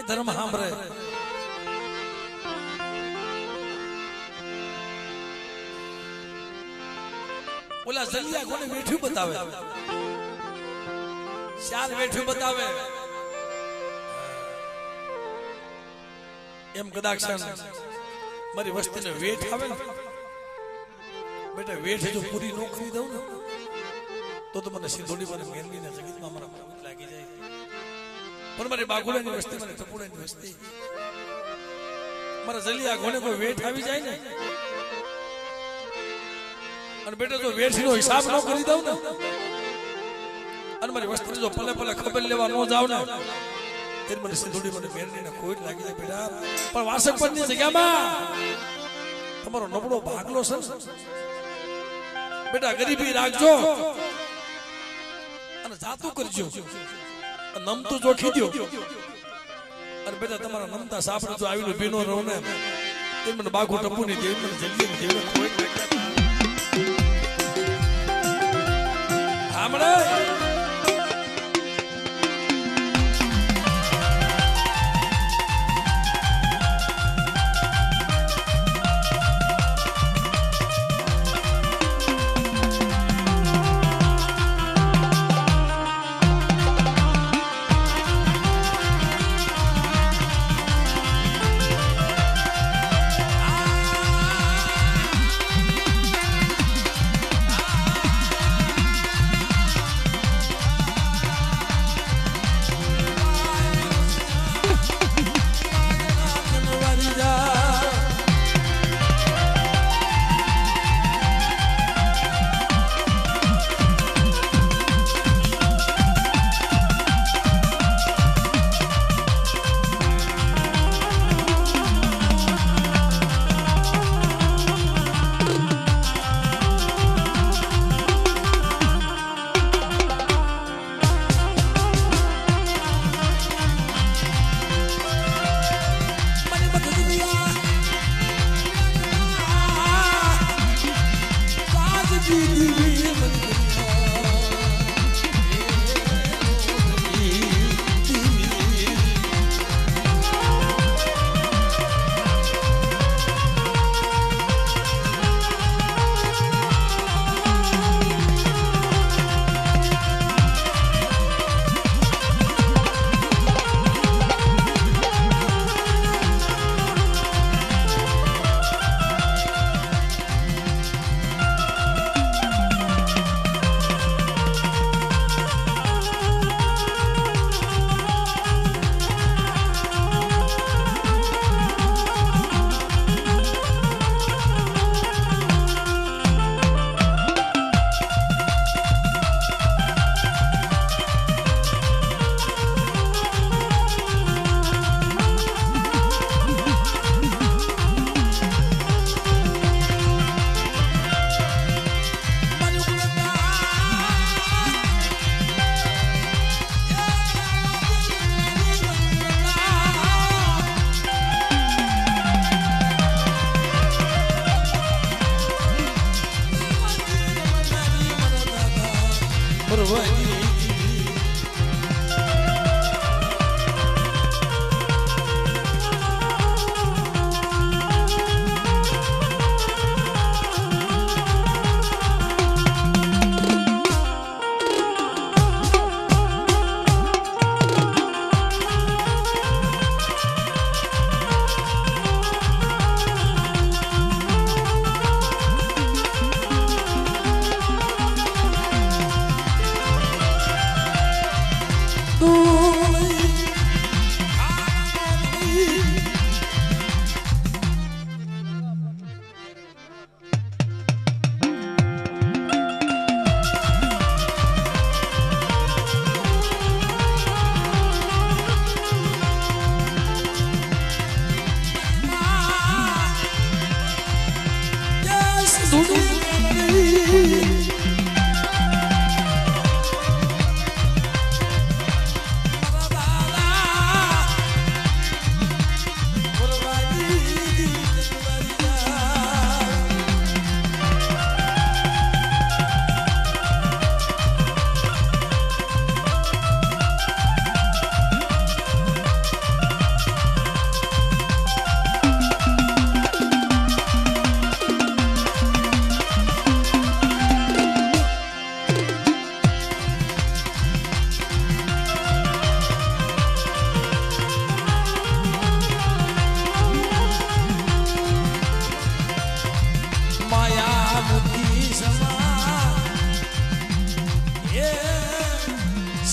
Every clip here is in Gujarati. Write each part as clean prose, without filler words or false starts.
ધર્મ સાંભળે ઓલા જલિયા કોને વેઠ્યું બતાવે શાલ વેઠ્યું બતાવે એમ કદાચ મારી વસ્તીને વેઠ આવે ને બેટા વેઠ જો પૂરી ન કરી દઉં ને તો મને સિંધોડી મને મેરવીને જગતમાં મારા ભૂખ લાગી જાય પણ મારી બાગુડાની વસ્તી મારી ટપુડાની વસ્તી મારા જલિયા ઘોડે કોઈ વેઠ આવી જાય ને અને બેટા જો વેઠનો હિસાબ ન કરી દઉં ને અને મારી વસ્તી જો પલે પલે ખબર લેવા ન જાવ ને તે મને સિંધોડી મને મેરવીને કોઈ લાગી જાય બેટા પણ વાસક પરની જગ્યામાં તમારો નબળો ભાગલો છે બેટા ગરીબી રાખજો અને જાતું કરજો નમતું જોખી દો અને બેટા તમારા નમતા સાપડે જો આવીને ભીનો રહો ને તે મને બાગુ ટપુ ની દેવી મને જલ્દી દેવી કોઈ આમળે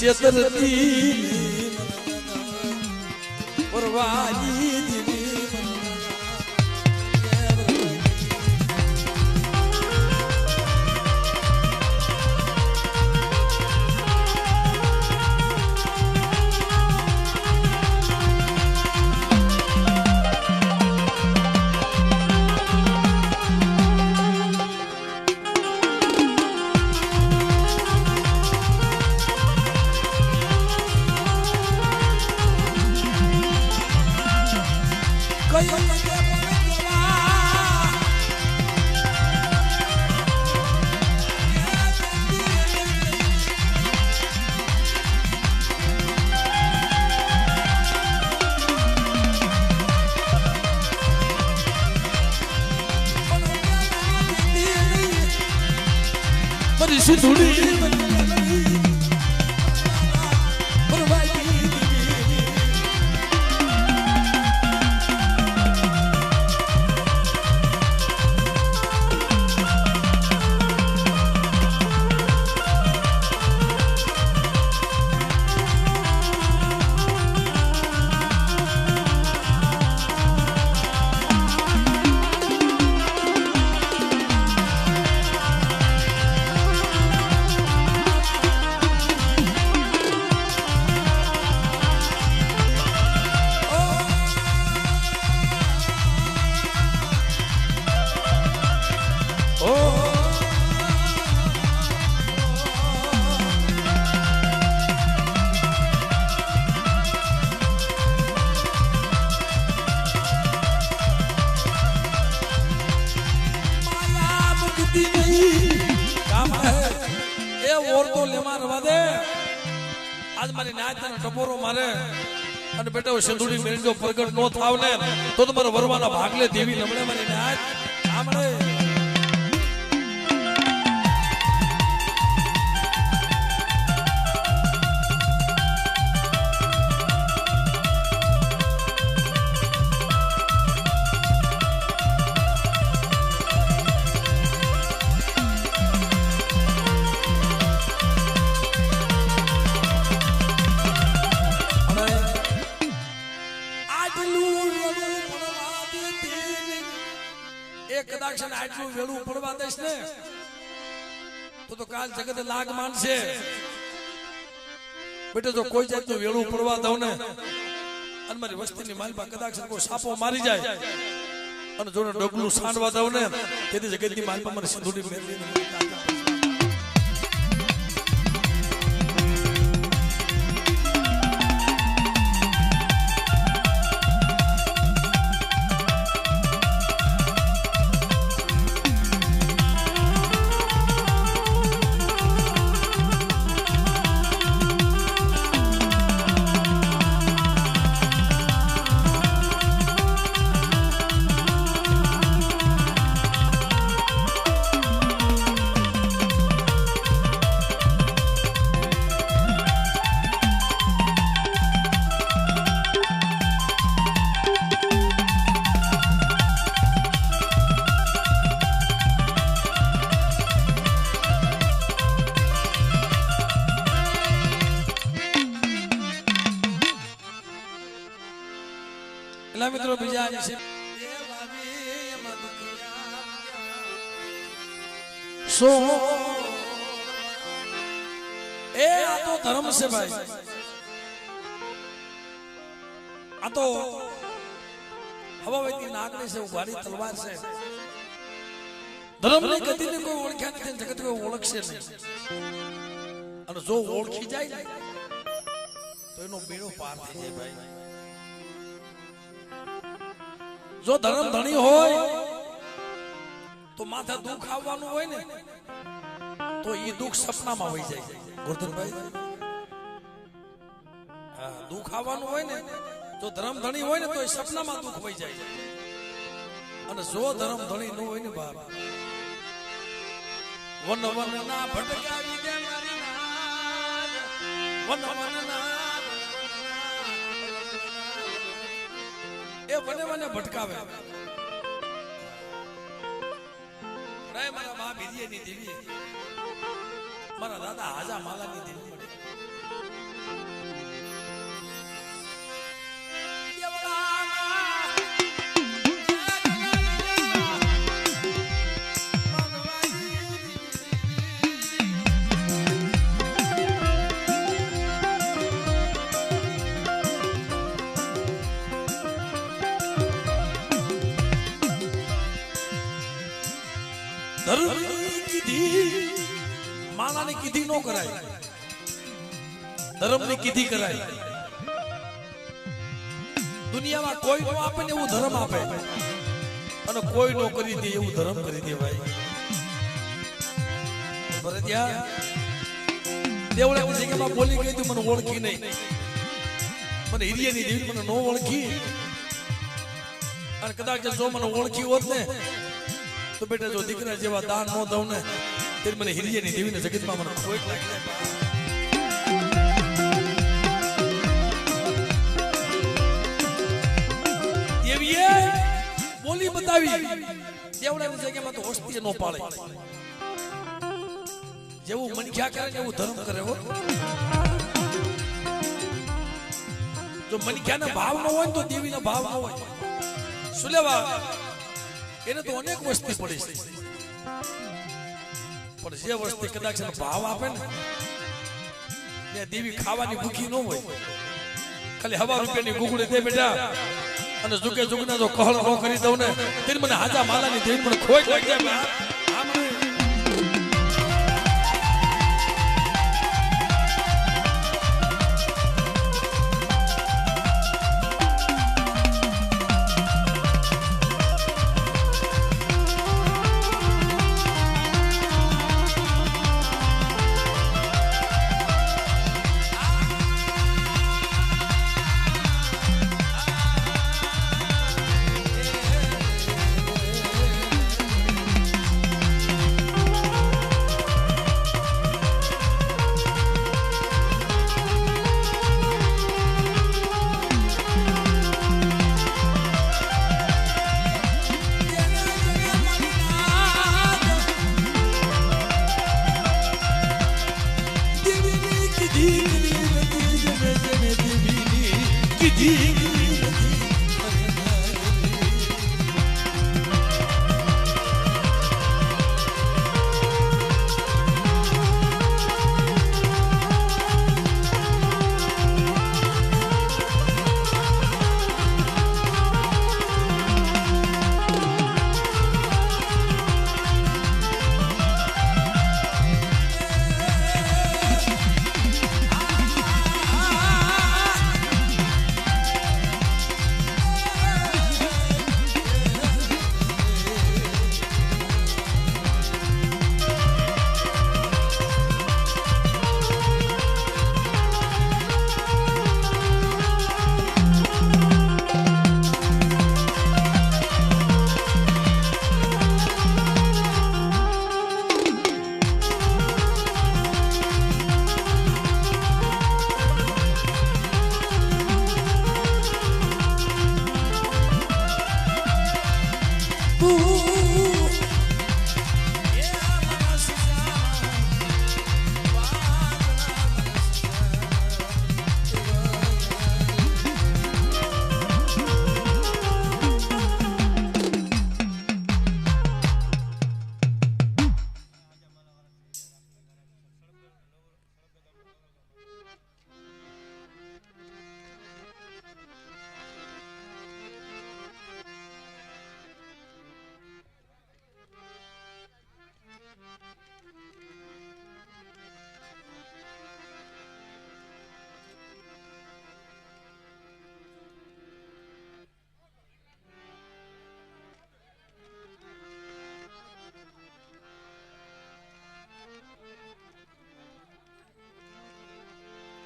છેતરતી પરવાની દીવી સિંધુડી आज मारी नाच टपोरो मारे અને બેટા સિંધુડી મેળ જો પ્રગટ નો થાવ ને તો તમારા વરવાના ભાગલે દેવી નમળે મારી નાચ આમળે આટલું વેળું પડવા દઈશ ને તો કાલ જગત લાગ માનશે બેટો જો કોઈ જાતનું વેળું પડવા દઉં ને અને મારી વસ્તીની માલપા કદાચ કોઈ સાપો મારી જાય અને જો ડગલું સાંડવા દઉં ને તેથી જગતની માલપા મને સિંધુડી મેળવી મિત્રો બીજા છે સો એ આ તો ધર્મ છે ભાઈ આ તો હવાવેતી નાગની છે ઉભારી તલવાર છે ધર્મ ની ગતિને કોઈ ઓળખ્યા નથી જગત કોઈ ઓળખશે નહીં અને જો ઓળખી જાય ને તો એનો બેડો પાર થઈ જાય ભાઈ જો ધર્મ ધણી હોય તો માથે દુઃખ આવવાનું હોય ને તો એ દુઃખ સપનામાં હોય જાય ગોરધનભાઈ હા દુઃખ આવવાનું હોય ને જો ધર્મ ધણી હોય ને તો એ સપનામાં દુઃખ હોય જાય અને જો ધર્મ ધણી ન હોય ને બાપ વન વન ના ભટકાવી દે મારી નાગ વન વન ના એ વને વને ભટકાવે રે મારા મા ભીરીએ ની દેવી મારા દાદા હાજા માલા ની દેવી માણાની કીધી નો કરાય, ધર્મની કીધી કરાય. દુનિયામાં કોઈ નો આપે ને એવું ધર્મ આપે, અને કોઈ નો કરી દે એવું ધર્મ કરી દે. ભાઈ ભરતિયા દેવળાની જગ્યામાં બોલી ગઈ તું મને ઓળખી નહીં, મને હિરિયાની દેવી મને નો ઓળખી, અને કદાચ જો મને ઓળખી હોત ને તો બેટા જો દીકરા જેવા દાન નો દઉં ને તે મને હિરિયાની દેવીને જગતમાં મને કોઈ લાગે. દેવીએ બોલી બતાવી, દેવળાની જગ્યામાં તો હોસ્તી નો પાડે, જેવું મનખ્યા કરે એવું ધર્મ કરે. હો જો મનખ્યાના ભાવ ન હોય તો દેવીના ભાવ ન હોય. શું લેવા એને તો અનેક વસ્તી પડી છે, પણ જે વસ્તી કદાચ એનો ભાવ આપે ને ત્યાં દેવી ખાવાની ભૂખી ન હોય. ખાલી 1,000 રૂપિયાની ગુગળી દે બેટા, અને જુગે જુગના જો કહળ ન કરી દઉં ને તે મને હાજા માલાની દેવી પણ ખોટ લાગી જાય.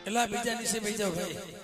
એલા બીજા નીચે બેસી જાવ ભાઈ.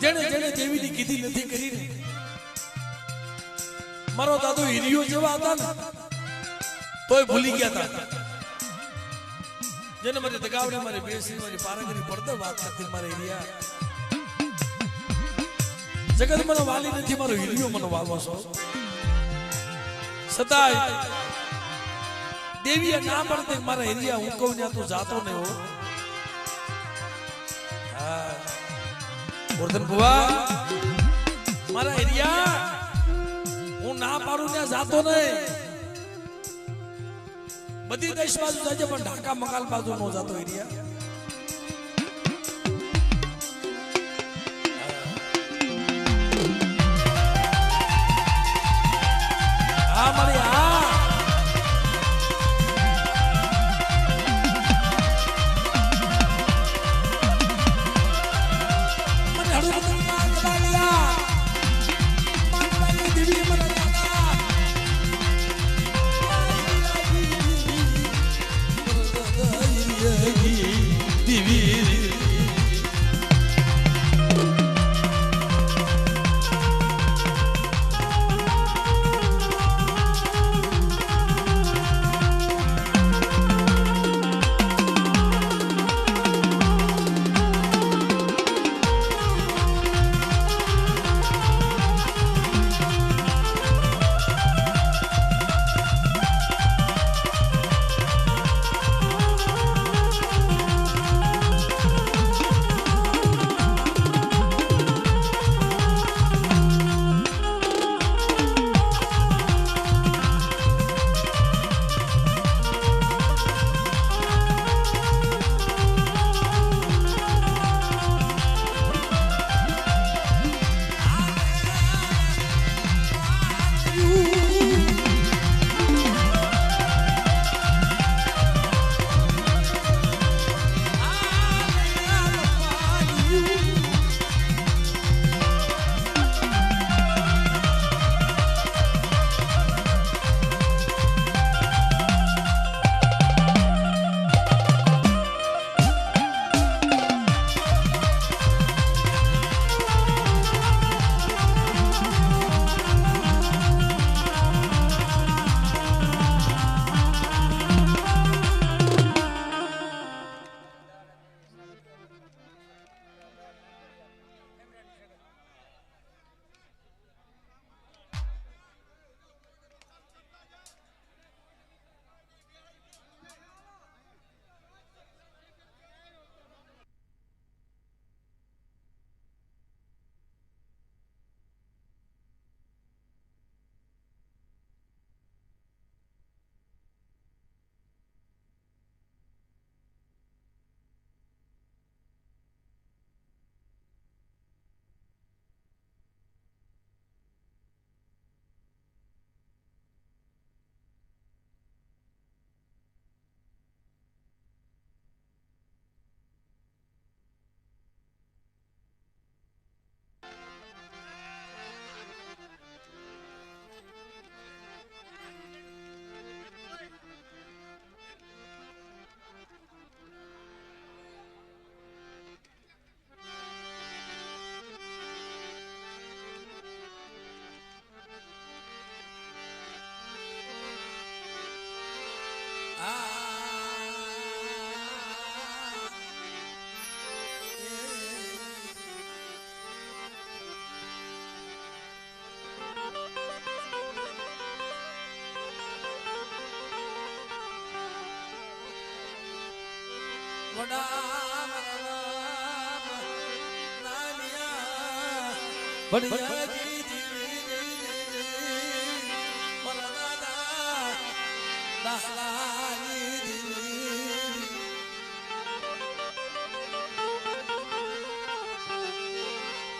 જેને જેને દેવીની કીધી નથી કરી ને મારો દાદો હીરિયો જેવા હતા ને તોય ભૂલી ગયા હતા જેને મારી દગાવડે મારી બેસી મારી પારંગરી પડદે વાત કરતી મારે હીરિયા જગત મને વાલી નથી મારો હીરિયો મને વાલો છો સદાય દેવીએ ના પડતે મારા હીરિયા હું કહું ત્યાં તું જાતો નહીં હો વર્ધન ભુવા મારા એરિયા હું ના પાડું ત્યાં જાતો નહીં બધી દેશ બાજુ જાય પણ ઢાકા મકાલ બાજુ નો જાતો એરિયા હા મારી હા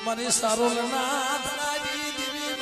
મારી સારો નાથ લાડી દેવી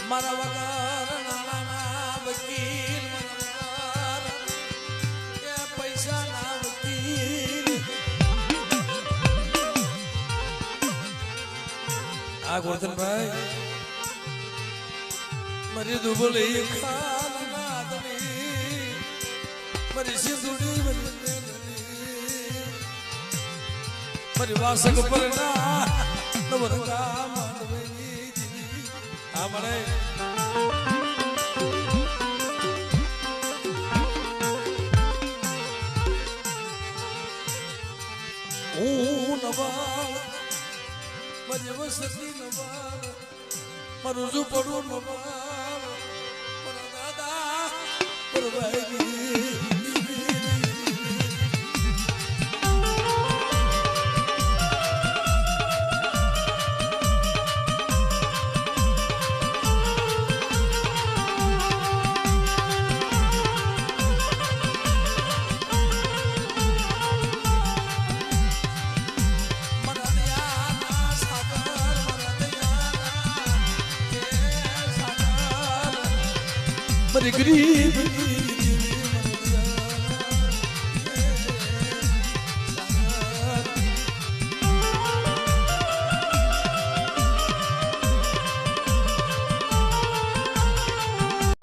મારા વગર નાના વકીલ એ પૈસા ના વકીલ આ ગોરધનભાઈ મારી દુબળી ખાલ નાદની મારી સિંદુડી મારી વાસક પર ના નવરંગા માંડવેલી આ મળે હું નવાલ મારી વસતી નવાલ મારું ઝૂંપડું નવાલ મારા દાદા પરવાઈ મારી ગરીબ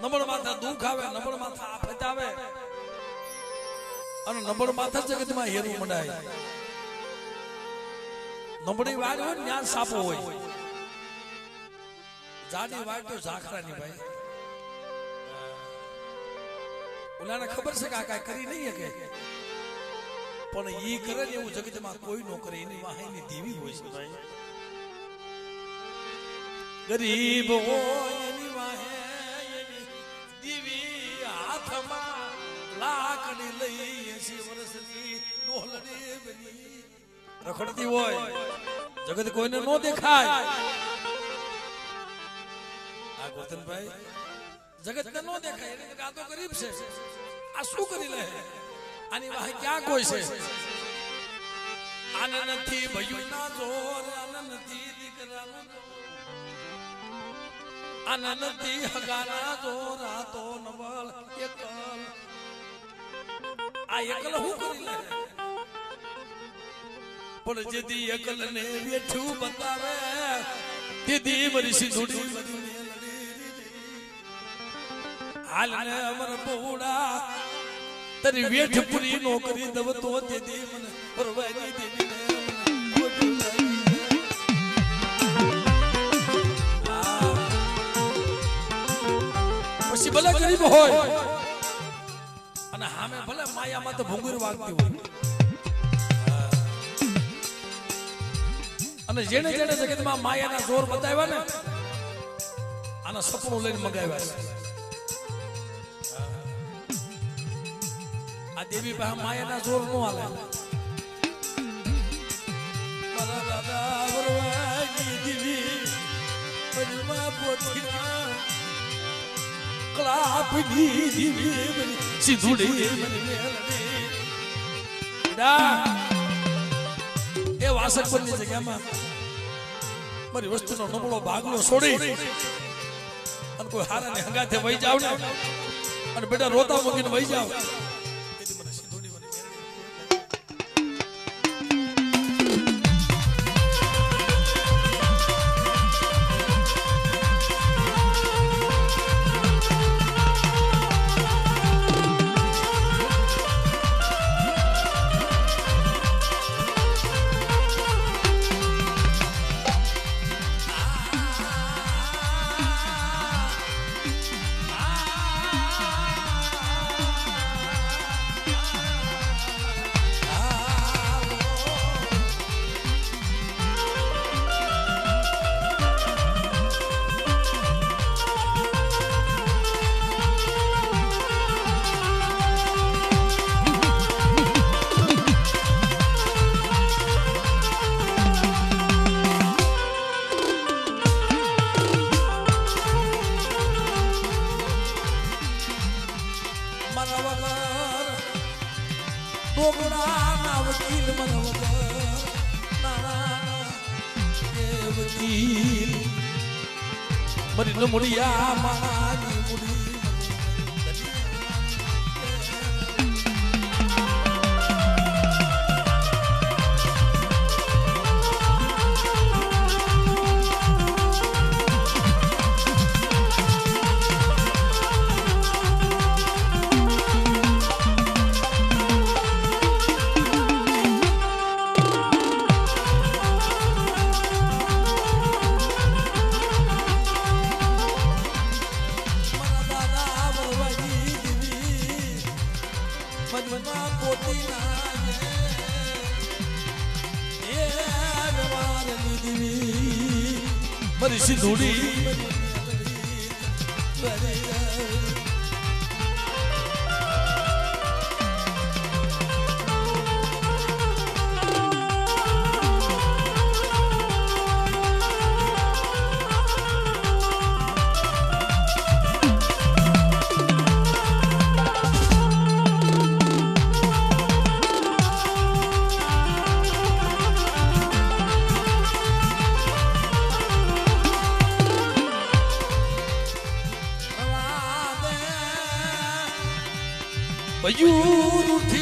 નબળ માથા દુઃખ આવે નબળ માથા આફત આવે અને નબળ માથા જગતમાં હેરું મંડાય નબળી વાડ હોય ને ત્યાં સાપો હોય જાડી વાડ તો ઝાખરાની ભાઈ ઓલાને ખબર છે કે આ કાંઈ કરી નહીં શકે પણ ઈ કરે ને એવું જગતમાં કોઈ નો કરે એની વાહેની દેવી હોય છે ભાઈ ગરીબ હોય એની વાહે એની દેવી હાથમાં લાકડી લઈ 80 વર્ષની ડોલડી બની રખડતી હોય જગત કોઈને નો દેખાય આ ગોરધનભાઈ જગત ને નો દેખાય એટલે આ તો ગરીબ છે આ શું કરી લે આની વાહે ક્યાં કોઈ છે આને નથી ભયુના જોર આને નથી દીકરાનો આને નથી હગાના જોર આ તો નવલ એકલ આ એકલ હું કરી લે પણ જેદી અકલ ને વેઠું બતાવે તેદી મારી સિંધુડી હાલ ને અમર બહુડા તારી વેઠ પૂરી નો કરી દવ તો તેદી મને પરવાની દેવી પછી ભલે ગરીબ હોય અને સામે ભલે માયામાં તો ભૂંગર વાગતી હોય અને જેને જેને જગતમાં માયાના જોર બતાવ્યા ને આના સપનું લઈને મગાવ્યા છે આ દેવી પાસે માયાના જોર નો હાલે મારા દાદા વરવાગી દેવી પરિમા પોથીના કલાપની દેવી સિંધુડી એ વાસક બનની જગ્યામાં મારી વસ્તુનો નબળો ભાગલો છોડી અને કોઈ હારાને હંગાથે વહી જાવ ને અને બેટા રોતા મૂકીને વહી જાવ મરી ન મુડિયા મારી મુડી મારી સિંધુડી Bayur uthi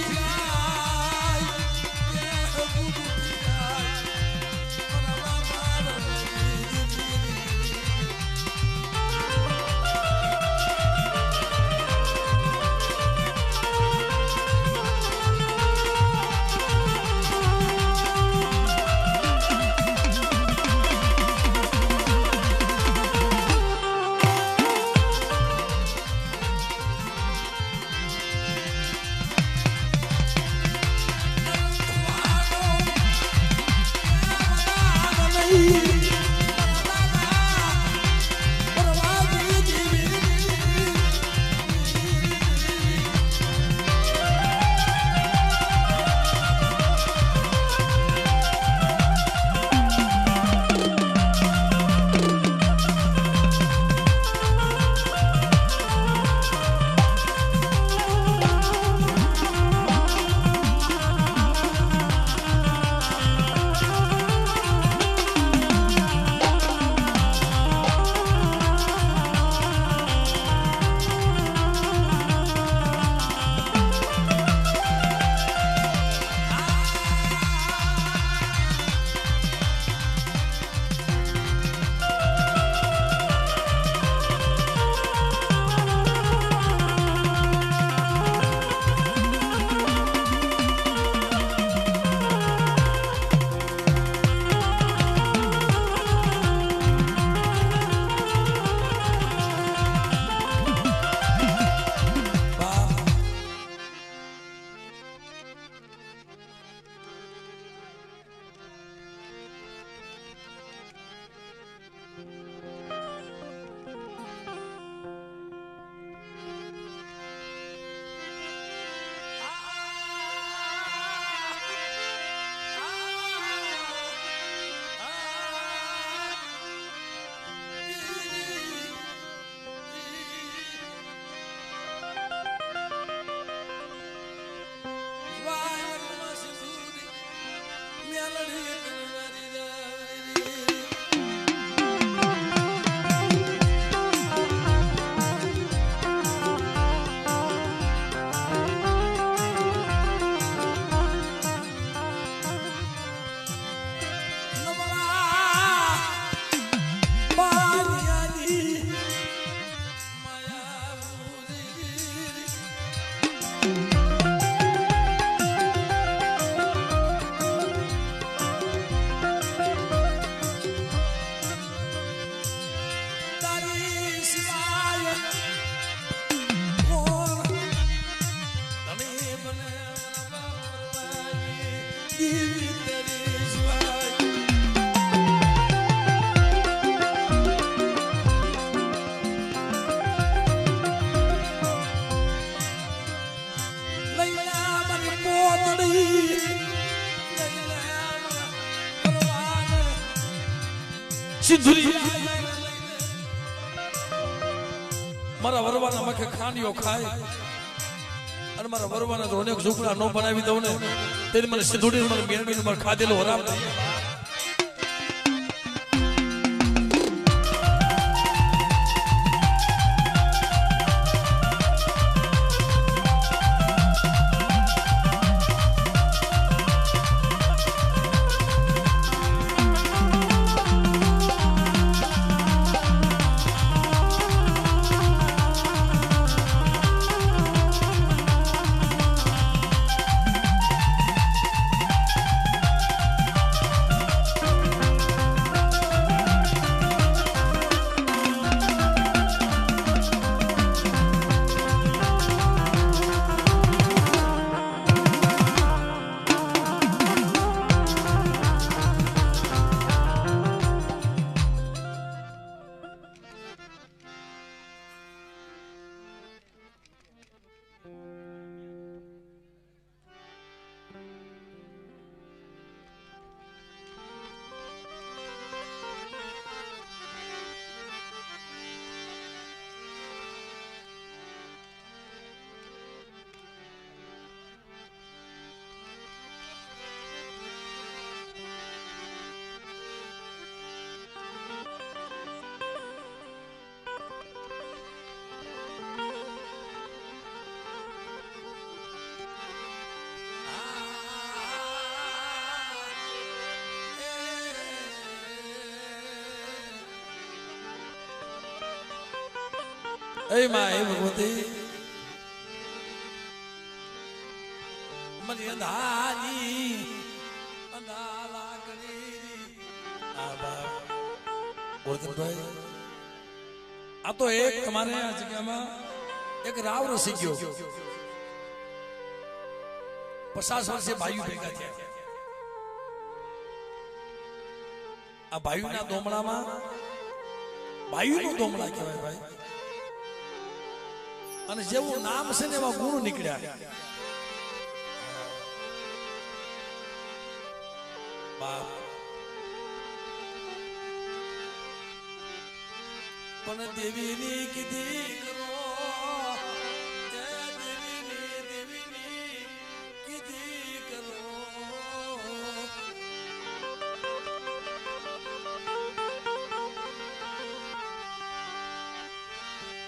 સિંધુરિયા મારા વરવાના મખે ખાંડિયો ખાય અને મારા વરવાના તો અનેક ઝૂંપડા નો બનાવી દઉં ને તેની મને સિંધુડી મને મેરડી મને ખાધેલો હરામ થઈ એ માં એ ભગવતી મને અંધારી અંધાલા કરી ગોરધનભાઈ આ તો એક તમારે આ જગ્યામાં એક રાવ રસી ગયો 50 વર્ષે ભાઈઓ ભેગા થયા આ ભાઈઓના દોમડામાં ભાઈઓનું દોમડા કહેવાય ભાઈ અને જેવું નામ છે ને એવા ગુણ નીકળ્યા બાપ પણ દેવીની કીધી કરો દેવીની કીધી કરો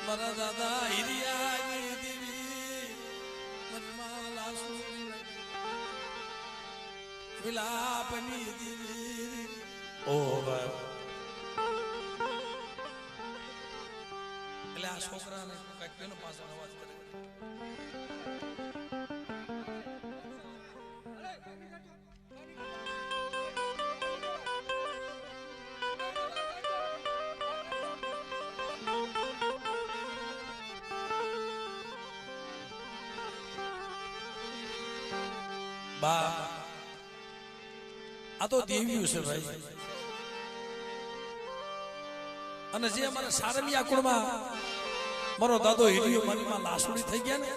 મારા દાદા હિરિયાની દેવી મનમાં લાસુ વિલાપની દેવી ઓ બાપ એટલે આ છોકરાને કઈક પેલો પાછળ અવાજ કરે બા આ તો દેવ્યું છે ભાઈ અને જે અમારા સારમિયા કુળમાં મારો દાદો હિરિયો મનમાં લાસુડી થઈ ગયા ને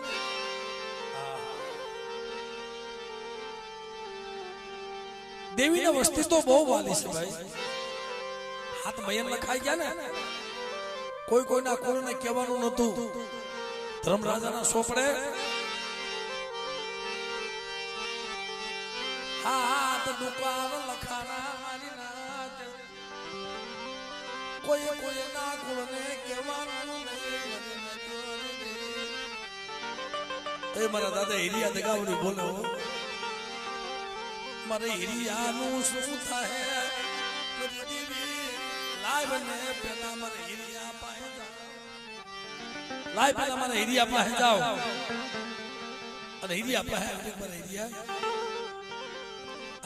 દેવીના વસ્તી તો બહુ વાલી છે ભાઈ હાથ મયન લખાઈ ગયા ને કોઈ કોઈના કોઈને કહેવાનું નહોતું ધર્મરાજાના સોપડે હાથ દુકાન લખાના મારી નાથ કોઈ કોઈના કોઈને કહેવાનું નહીં એ મારા દાદા હિરિયા દગાવડી બોલો મારે હિરિયાનું શું થાય લાય બને પેલા મારે હિરિયા પાસે જાઓ લાય પેલા મારે હિરિયા પાસે જાઓ અને હિરિયા પાસે મારે હિરિયા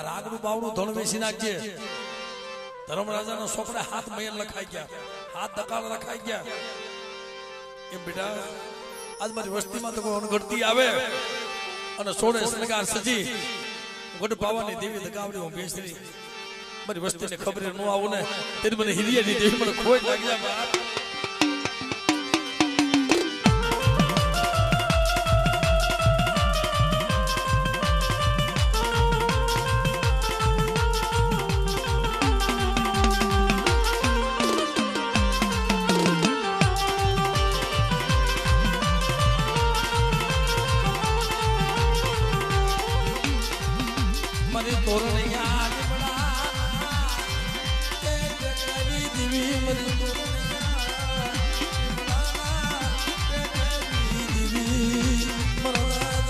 રાગનું બાવડું ધોળ વેચી નાખજે ધર્મરાજાના સોપડે હાથ મયન લખાઈ ગયા હાથ દકાળ લખાઈ ગયા એમ બેટા આજ મારી વસ્તીમાં તો કોઈ અણઘડતી આવે અને સોળે શણગાર સજી ગઢ પાવાની દેવી દગાવડી હું બેસરી મારી વસ્તીને ખબર ન આવું ને તેની મને હિરિયાની દેવી મને ખોટ લાગી જાય તોરણિયા લીમડા તે જગની દીવી મરી તોરણિયા દીવી મરવાદ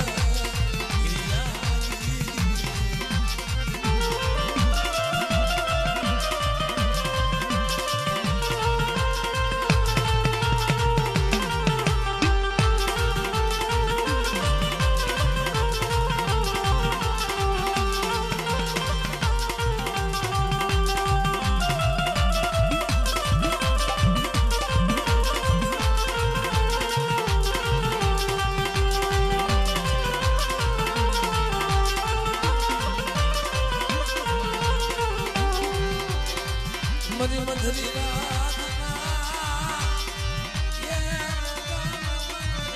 મરી મધરી રાતના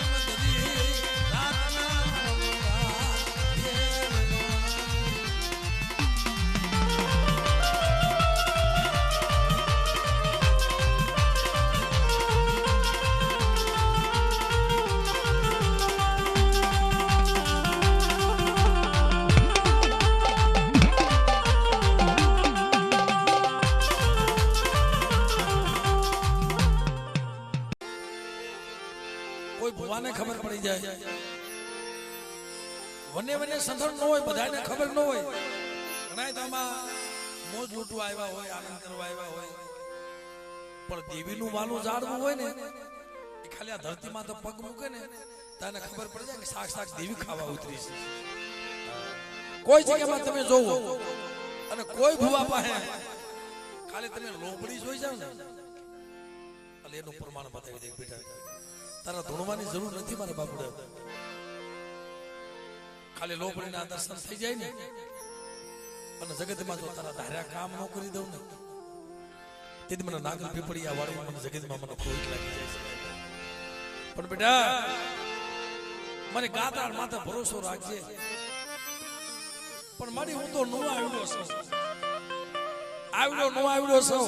મધરી રાતના કોઈ ભુવાને ખબર પડી જાય વને વને સંધળ ન હોય બધાને ખબર ન હોય ઘણાય તો આમાં મોજ લૂંટવા આવ્યા હોય આનંદ કરવા આવ્યા હોય પણ દેવીનું વાલું જાળવું હોય ને એ ખાલી આ ધરતીમાં તો પગ મૂકે ને તને ખબર પડી જાય કે સાક્ષાત દેવી ખાવા ઉતરી છે કોઈ જગ્યામાં તમે જોવો અને કોઈ ભુવા પાસે ખાલી તમે લોબડી જોઈ જાવ ને એટલે એનું પ્રમાણ બતાવી દે બેટા તારા ધૂણવાની જરૂર નથી મારા બાપુડે ખાલી લોપડીના દર્શન થઈ જાય ને અને જગતમાં જો તારા ધાર્યા કામ ન કરી દઉં ને તેથી મને નાગલ પીપળિયા વાળી મને જગતમાં મને ખોટ લાગી જાય છે પણ બેટા મને ગાતાળ માથે ભરોસો રાખજે પણ મારી હું તો નો આવ્યો છું આવ્યો છું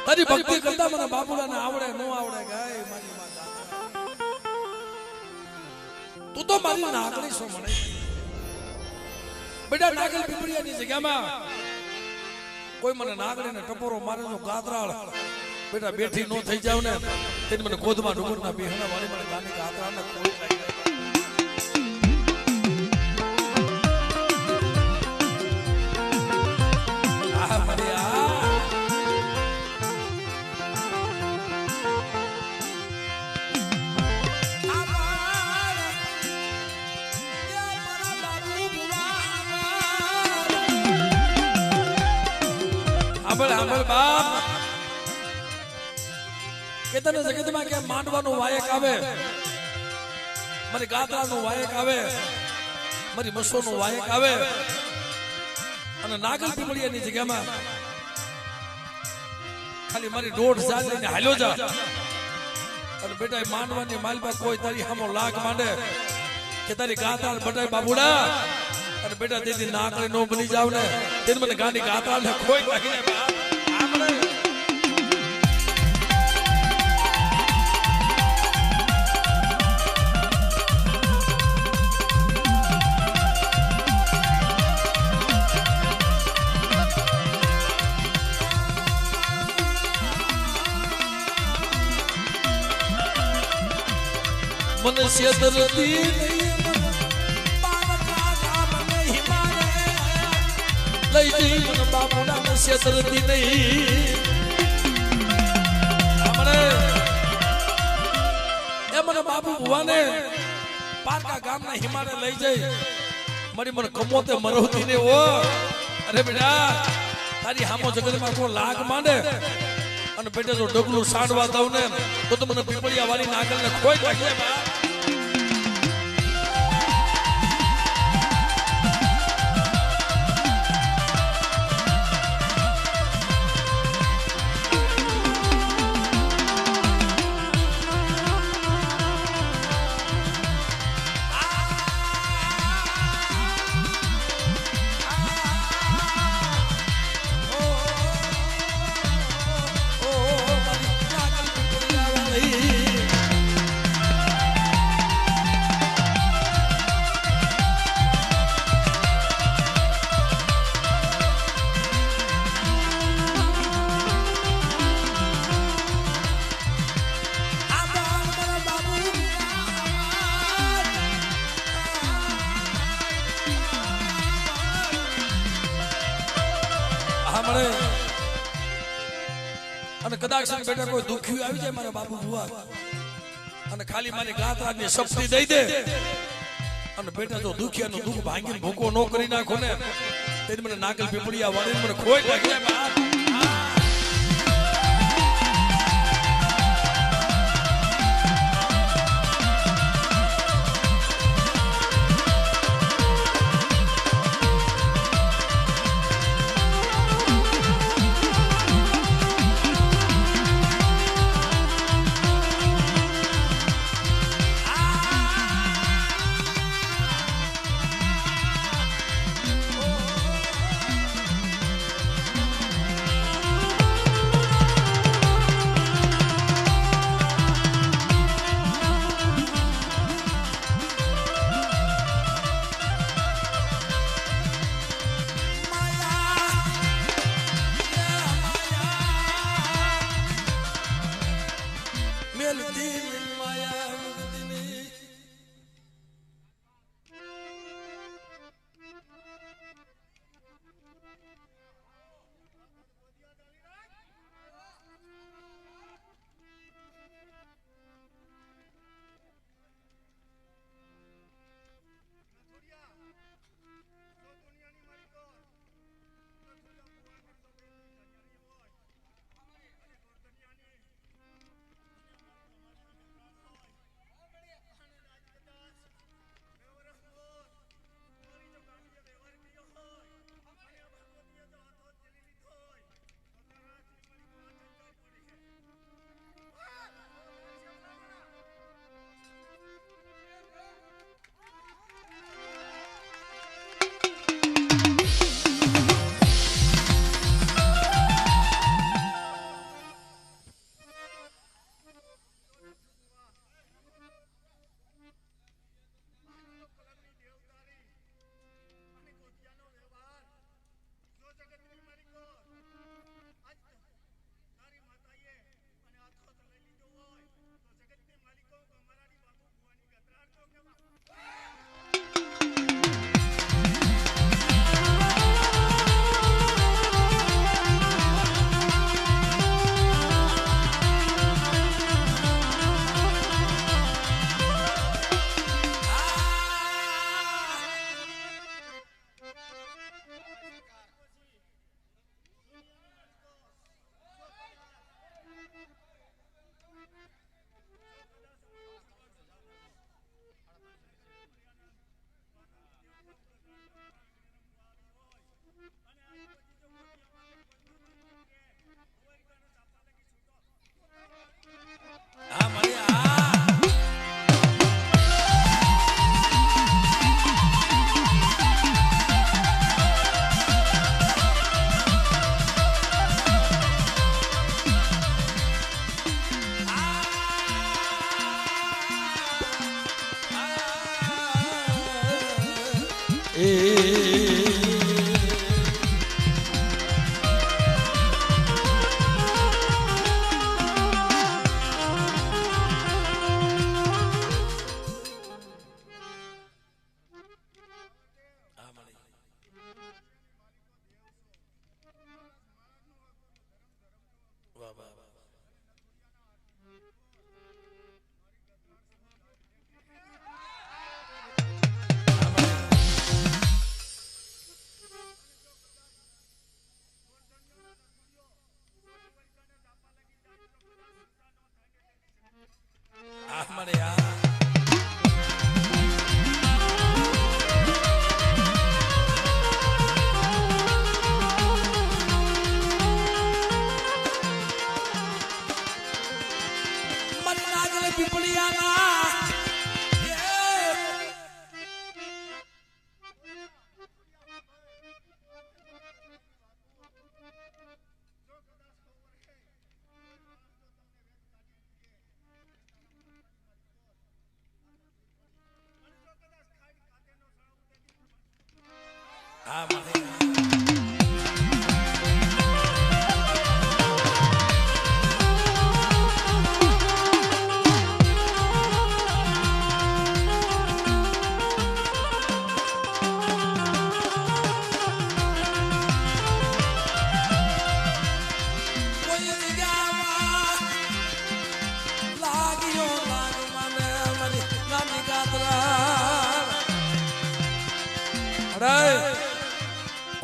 તારી ભક્તિ કરતા મને બાપુડાને આવડે નો આવડે ગાય મારી તું તો મારી નાગલી છો મને બેટા નાગલ પીપળિયાની જગ્યામાં કોઈ મને નાગલીને ટપોરો મારે જો ગાતરાળ બેટા બેઠી નો થઈ જાવ ને તેની મને ગોદમાં ડુંગરના બેહણા વાળી મને ગાની ગાતરાળને કોઈ લાગી આ મને બાપ કે તને જગતમાં કે માંડવાનું વાયક આવે મારી ગાતરાનું વાયક આવે મારી મસોનું વાયક આવે અને નાગલ પીપળિયાની જગ્યામાં ખાલી મારી દોઢ જાત લઈને હાલ્યો જા અને બેટા માંડવાની માલપા કોઈ તારી સામો લાખ માંડે કે તારી ગાતરા બટાઈ બાબુડા અને બેટા તેથી નાગલી નો બની જાવ ને તેને મને ગાની ગાતરા ને કોઈ લાગીને મનુષ્ય ધરતી લઈ જઈ મને બાપુના મનુષ્ય ધરતી નહીં એ મને બાપુ ભુવાને પારકા ગામના હિમાલય લઈ જઈ મારી મને કમોતે મરવતી ને ઓ અરે બેટા તારી હામો જગતમાં કોઈ લાગ માંડે અને બેટા જો ડગલું સાંડવા દઉં ને તો મને પીપળિયા વાળી નાગલ ને કોઈ લાગે કદાચ બેટા કોઈ દુખ્યું આવી જાય મારા બાપુ ભુવા અને ખાલી મારી ગાતરાની શક્તિ દઈ દે અને બેટા જો દુખિયાનું દુઃખ ભાંગીને ભૂકો ન કરી નાખો ને તેથી મને નાગલ પીપળિયા વાળીને મને ખોઈ નાખી જાય.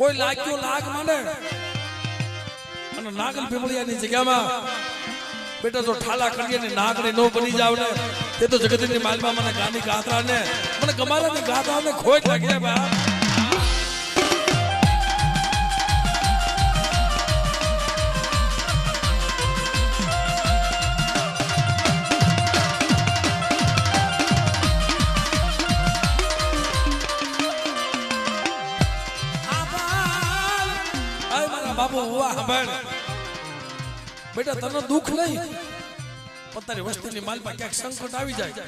કોઈ લાગ્યો લાગ માંડે અને નાગલ પીપળિયાની જગ્યામાં બેટા જો ઠાલા કરીએ ને નાગડે નો બની જાવ ને તે તો જગતની માલમાં મને ગાની ગાતા ને મને ગમારાની ગાતા ને ખોટ લાગી જાય બા બાબુ હુઆ હંભાળ બેટા તને દુઃખ નહીં પણ તારી વસ્તીની માલમાં ક્યાંક સંકટ આવી જાય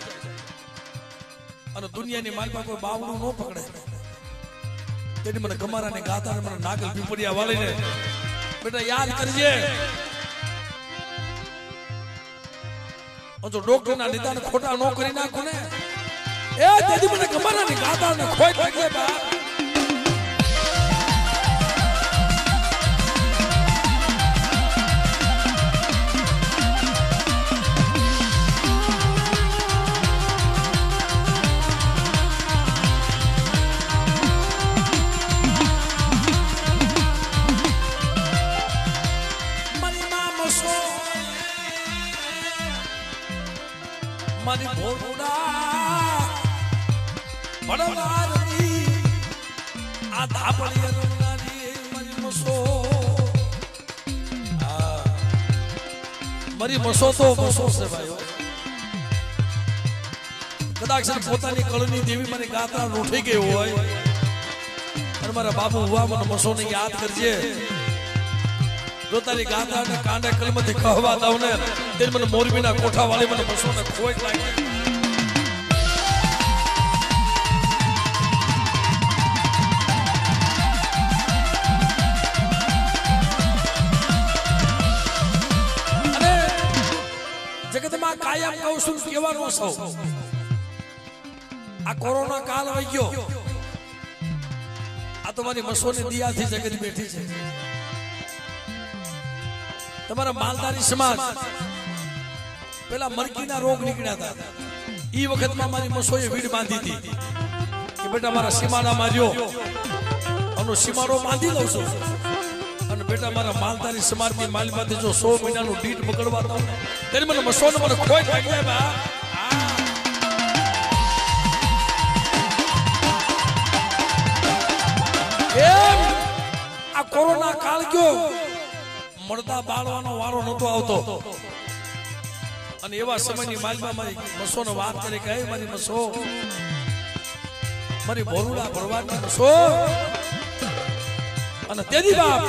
અને દુનિયાની માલમાં કોઈ બાવડું ન પકડે તેની મને ગમારાને ગાતા મને નાગલ પીપળિયા વાળીને બેટા યાદ કરજે જો ડોક્ટરના નિદાન ખોટા ન કરી નાખું ને એ તેથી મને ગમારાને ગાતા ને ખોટ લાગે બા મારી ભોળુડા ભણવારની આ ધાપડી રંગનારી મારી મસો મારી મસો તો મસો છે ભાઈઓ કદાચ પોતાની કળની દેવી મને ગાતા રૂઠી ગઈ હોય અને મારા બાબુ હુઆ મને મસો ને યાદ કરજે જો તારી ગાતા ને કાંડે કલમથી કહવા દઉં ને તે મને મોરબીના કોઠા વાળી મને બસો ને ખોટ લાગે અને જગતમાં કાયમ કહું છું કેવાનો સૌ આ કોરોના કાળ આવી ગયો આ તો મારી મસોની દિયાથી જગત બેઠી છે તમારા માલધારી સમાજ પેલા મરકીના રોગ નીકળ્યા હતા ઈ વખતમાં મારી મસોએ વીડ બાંધી હતી કે બેટા મારા સીમાડા માર્યો અને સીમાડો બાંધી લઉં છું અને બેટા મારા માલધારી સમાજની માલમાંથી જો 100 મહિનાનું દીઠ પકડવા દઉં ત્યારે મને મસોને મને ખોટ લાગી જાય બા એમ આ કોરોના કાળ ગયો મળતા બાળવાનો વારો નતો આવતો અને એવા સમયની માલમાં મારી મસોનો વાત કરે કે મારી મસો મારી ભોરુડા ભરવાની મસો અને તેની બાપ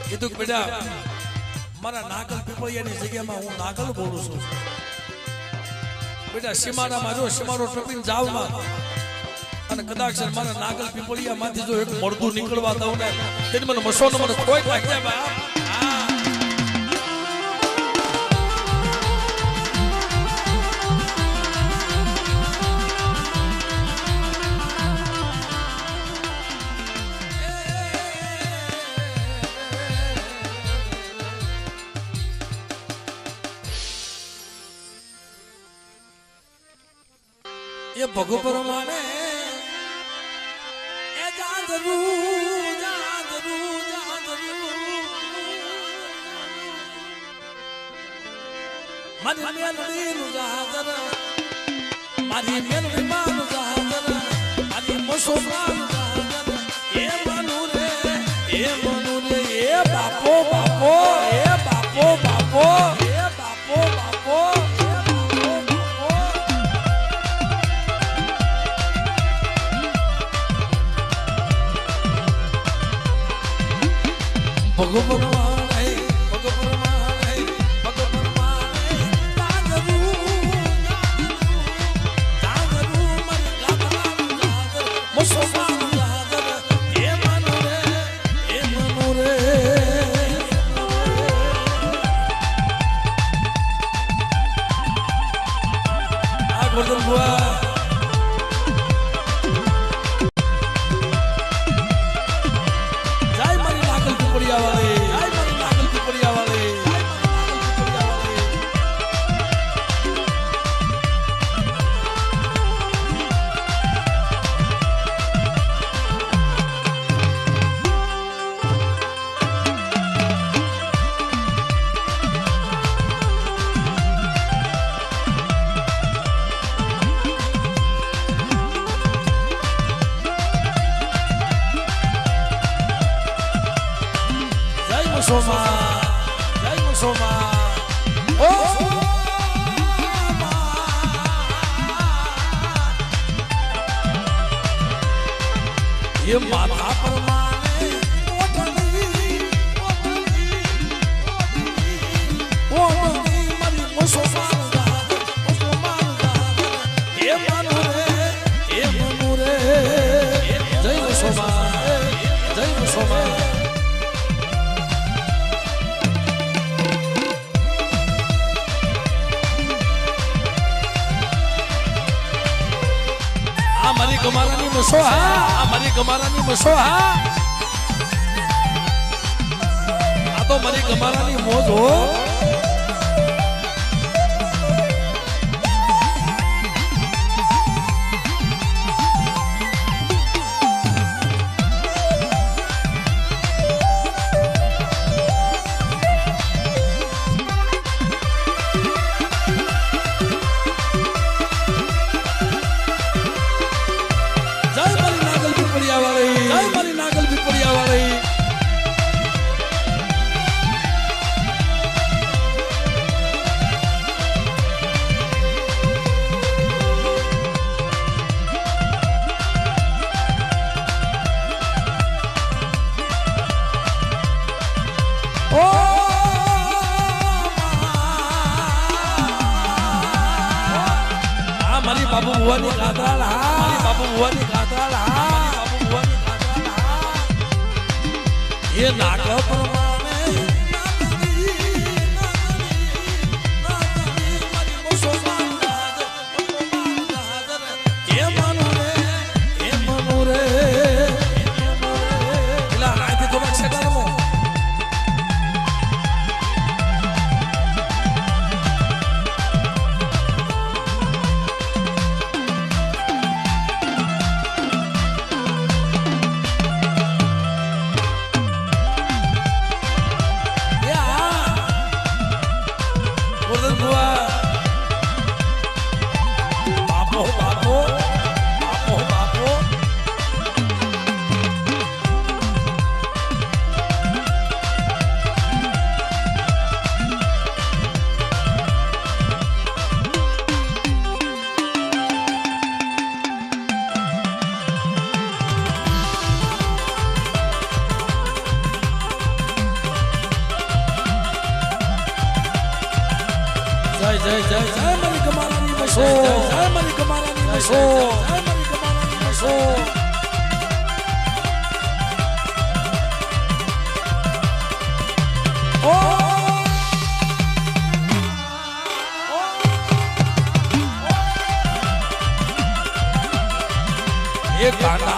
કીધું કે બેટા મારા નાગલ પીપળિયાની જગ્યામાં હું નાગલ બોલું છું બેટા સીમાડા માર્યો સીમાડો ટપીને જાવમાં અને કદાચ મારા નાગલ પીપળિયા માંથી જો એક મળદું નીકળવા દઉં ને તેની મને મસોનો મને ખોટ લાગી જાય બાપ એ ભગો પ્રમાણે મારી મેલડી માનું જાદર મારી મસો માનું જાદર એ મનુ રે એ બાપો બાપો એ બાપો બાપો એ બાપો બાપો ये माथा पर माने ओटनी मरी मुसलमान ये मनु रे जय मुसलमान Amari Gamarani Musoha Ato Mari Gamarani Mozo Babu Buani Katrala Ye Naga Pramane Ye Manure Ila Raiti Tomak Sekaramo Jai Mari Gamarani Muso Jai Mari Gamarani Muso Jai Mari Gamarani Muso ये गाना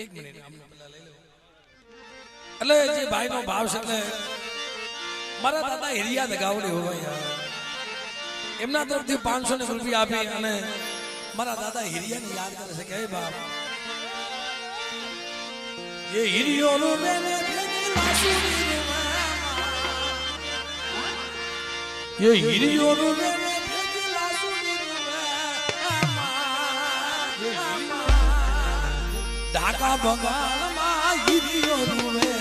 एक मिनिट આમને પેલા લઈ લો એટલે જે ભાઈનો ભાવ છે એટલે મારા દાદા હિરિયા દગાવડે હોય યાર એમના તરફથી 500 રૂપિયા આપી અને મારા દાદા હિરિયાને યાદ કરે છે કે હે બાપ ये हिरियोનો બેને ભેગી લાસુની રે ये हिरियोનો બેને ભેગી લાસુની રે ढाका बंगाल में हिरियो रुवे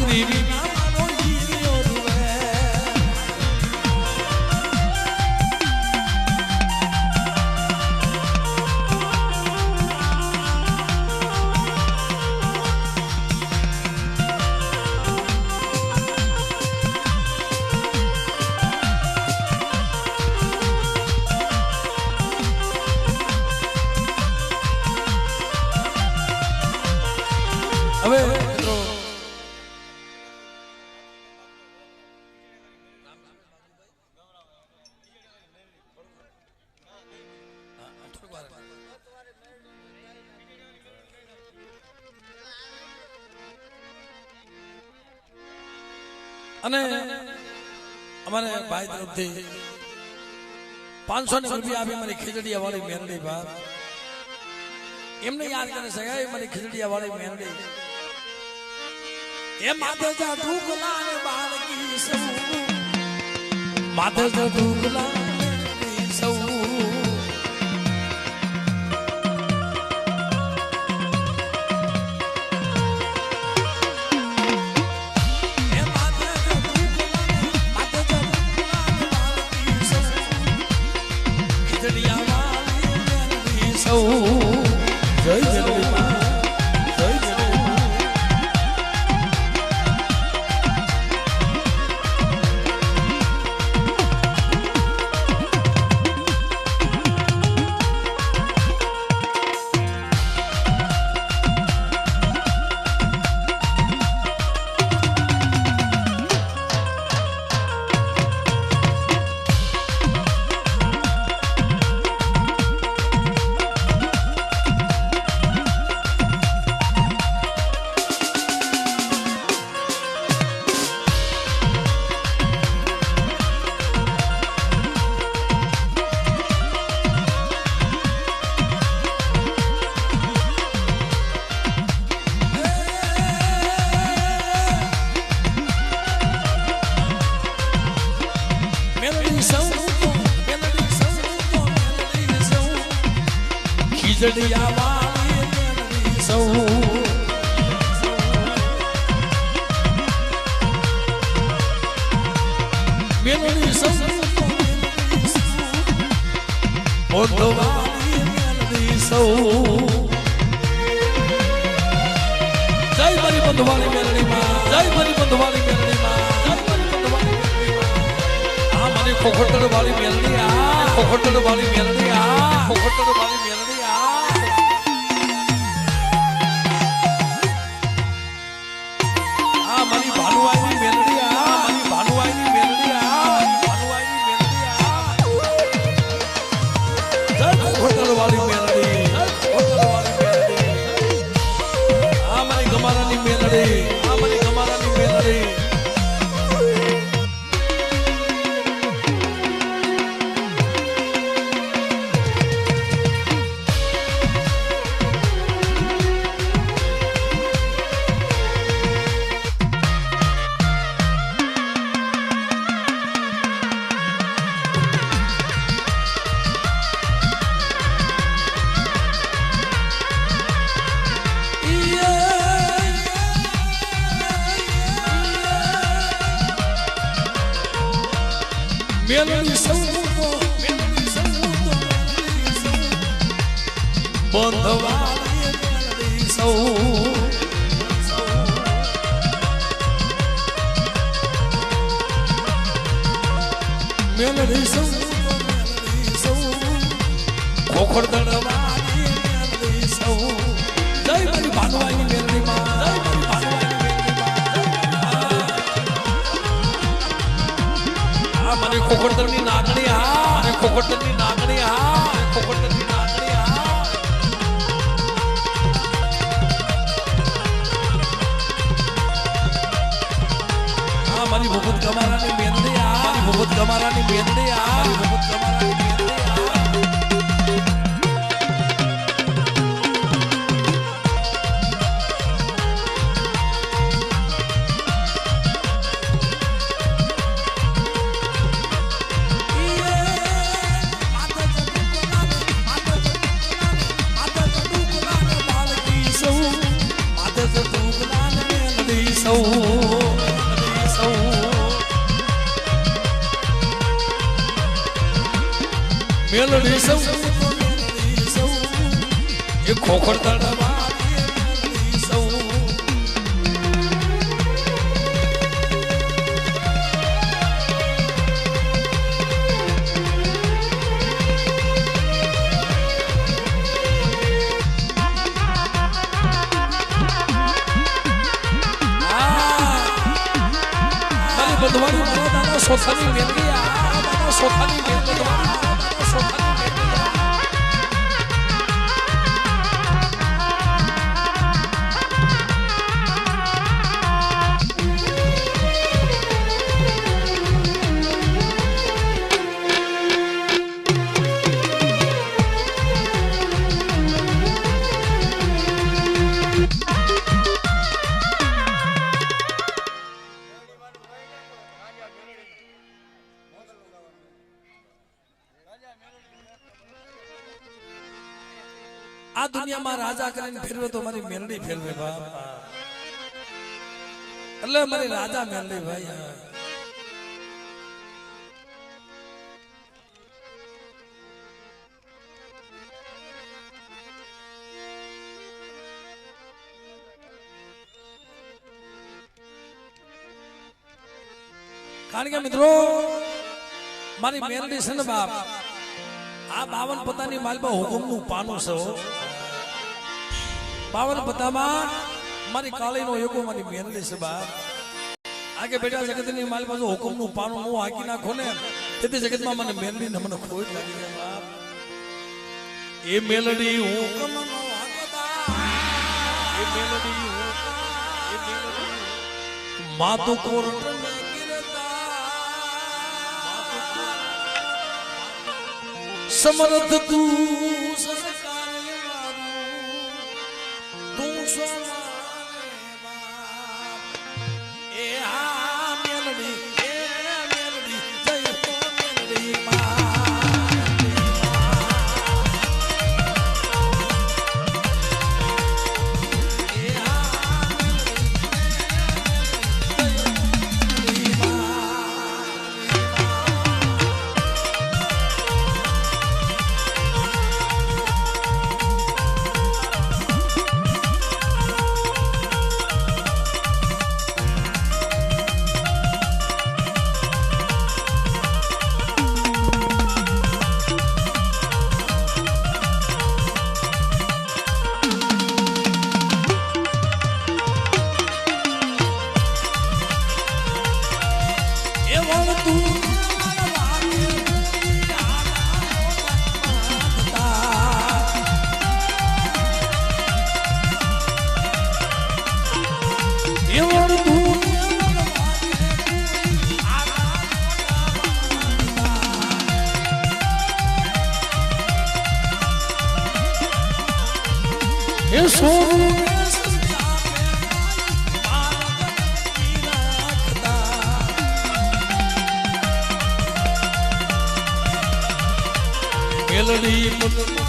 સ્ત્રી વિના મારો જીવ્યો રૂવે હવે મિત્રો અને અમારે ભાઈ તરફથી 500 રૂપિયા આપી મારી ખીચડીયા વાળી મેરડી બાપ એમને યાદ કરે છે મારી ખીચડીયા વાળી મેરડી એ માથે જા ઢુકલા ને બાળકી સૌ માથે જા ઢુકલા ને સૌ જય જગદીશ ખીચડીયા વાળી મેરડી સૌ મેરડી સૌ ઓઢો વાળી મેરડી સૌ જય મારી બંધવાળી મેરડી માં જય મારી બંધવાળી મેરડી માં જય મારી બંધવાળી મેરડી માં આ મારી ખોખટડ વાળી મેરડી આ ખોખટડ વાળી મેરડી આ ખોખટડ વાળી મેરડી મારી ભાનુઆઈની મેલડી આ મારી ભાનુઆઈની મેલડી આ ભાનુઆઈની મેલડી આ જય હોટલ વાળી મેલડી જય હોટલ વાળી મેલડી આ મારી ગમારાની મેલડી આ મારી ગમારાની મેલડી મેલડી સૌ બંધવાળી મેલડી સૌ મેલડી સૌ ખોખડદડ વાળી મેલડી સૌ જય મારી ભાનુઆઈની મેલડી માં જય મારી ભાનુઆઈની મેલડી માં આ મારી ખોખડદડની નાગણી હા મારી ખોખડદડની નાગણી હા ખોખડદડની નાગણી હા આ મારી ભૂપત ગમારાની મેલડી આ મારી ભૂપત ગમારાની મેલડી આ મારી ભૂપત ગમારાની મેલડી Oh મેલડી સૌ એ ખોખર તળવા સૌ બધવાળી મારા દાદા સોથાની મેલડી આ દાદા સોથાની મેલડી દાદા સોથાની આ દુનિયામાં રાજા કરીને ફેરવે તો મારી મેલડી ફેરવે બાપ એટલે મારી રાજા મેલડી ભાઈ કારણ કે મિત્રો મારી મેલડી છે ને બાપ આ 52 પતાની માલમાં હુકુમનું પાનું છે 52 પતામાં મારી કાળીનો એકો મારી મેલડી છે બાપ આગે બેટા જગતની માલમાં જો હુકુમનું પાનું હું હાકી નાખો ને તેથી જગતમાં મને મેલડી ને મને ખોટ લાગી જાય બાપ એ મેલડી હુકમનો હાકતા એ મેલડી માતુ કોરટ સમર્થ તું સરકાર તું સોમાને બાપ એ આ મેલડી જય હો મેલડી મેલડી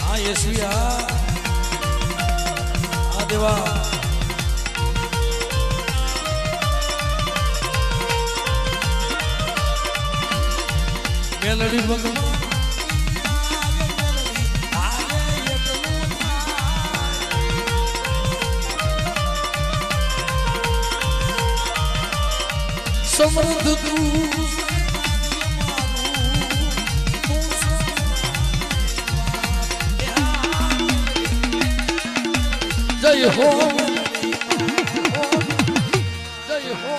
આ યશિયા આ દેવા મેલડી ભગવાન સમૃદ્ધ તું જય હો જય હો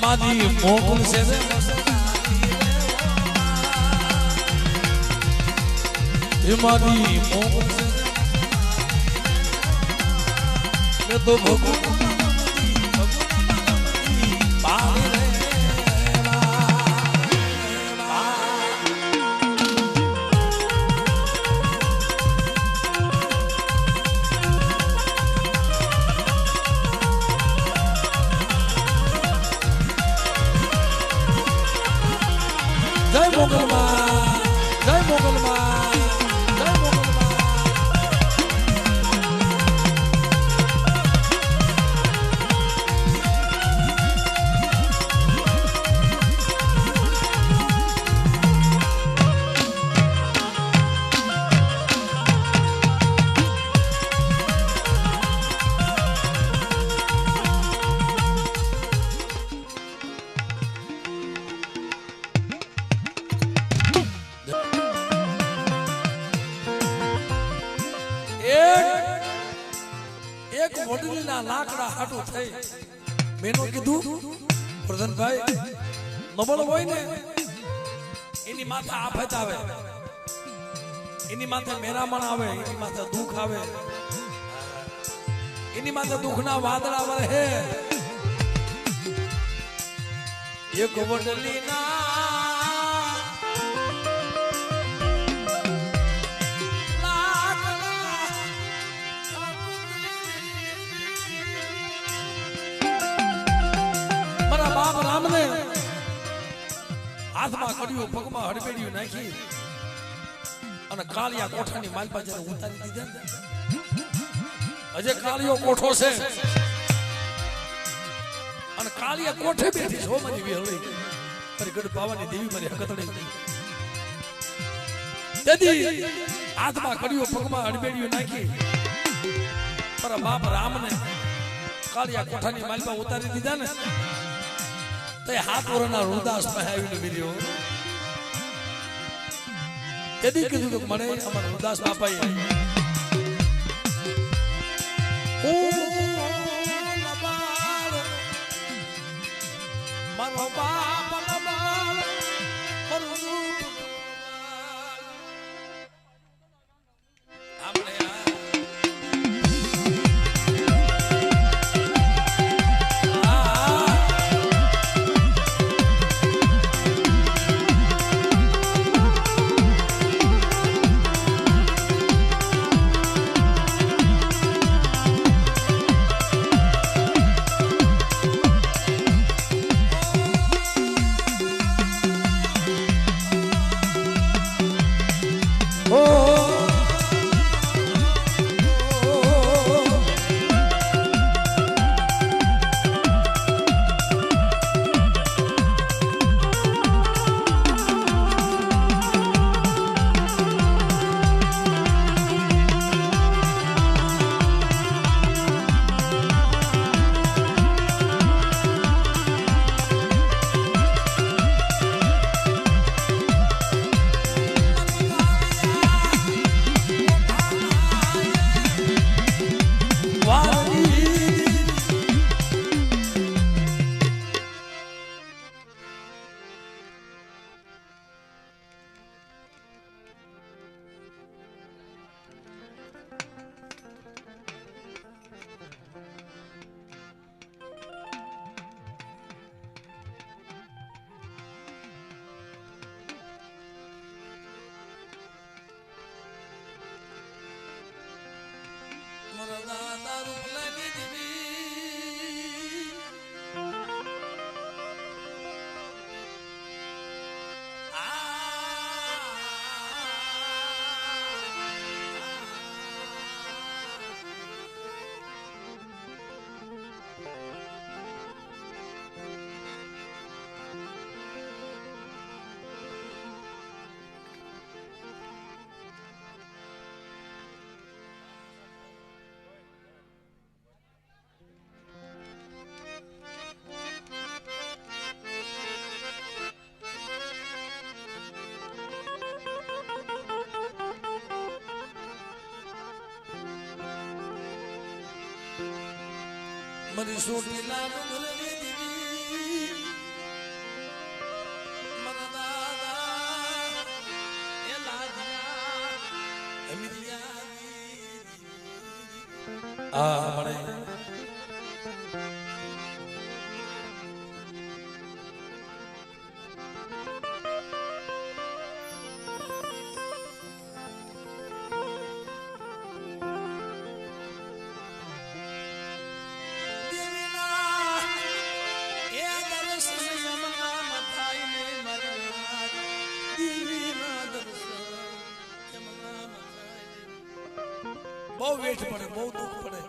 મારી મોકલ છે ને મારી મોકલ છે મેં તો ભગવાન જય મોગલમાં જય મોગલમાં જય મોગલમાં એક વડલીના લાકડા હાટું થઈ મેનો કીધું પ્રધાનભાઈ નબળ હોય ને એની માથે આફત આવે એની માથે મેરામણ આવે એની માથે દુઃખ આવે એની માથે દુઃખના વાદળા વરહે એક વડલીના બાપ રામને હાથમાં કડિયું પગમાં હડબેડિયું નાખી અને કાળિયા કોઠાની માલપા જ્યારે ઉતારી દીધા હજે કાળિયો કોઠો છે અને કાળિયા કોઠે બેઠી છો મારી વિહળી મારી ગઢ પાવાની દેવી મારી હકતડી તેથી હાથમાં કડિયું પગમાં હડબેડિયું નાખી મારા બાપ રામને કાળિયા કોઠાની માલપા ઉતારી દીધા ને તે હાથ ઓરના રુદાસ પહેરાવીને મિલ્યો તેથી કીધું કે મને અમારા રુદાસ બાપાએ મારો બાપ મારી સોટીલા ડુંગરની દીવી હા મળે બહુ વેઠ પડે બહુ દુઃખ પડે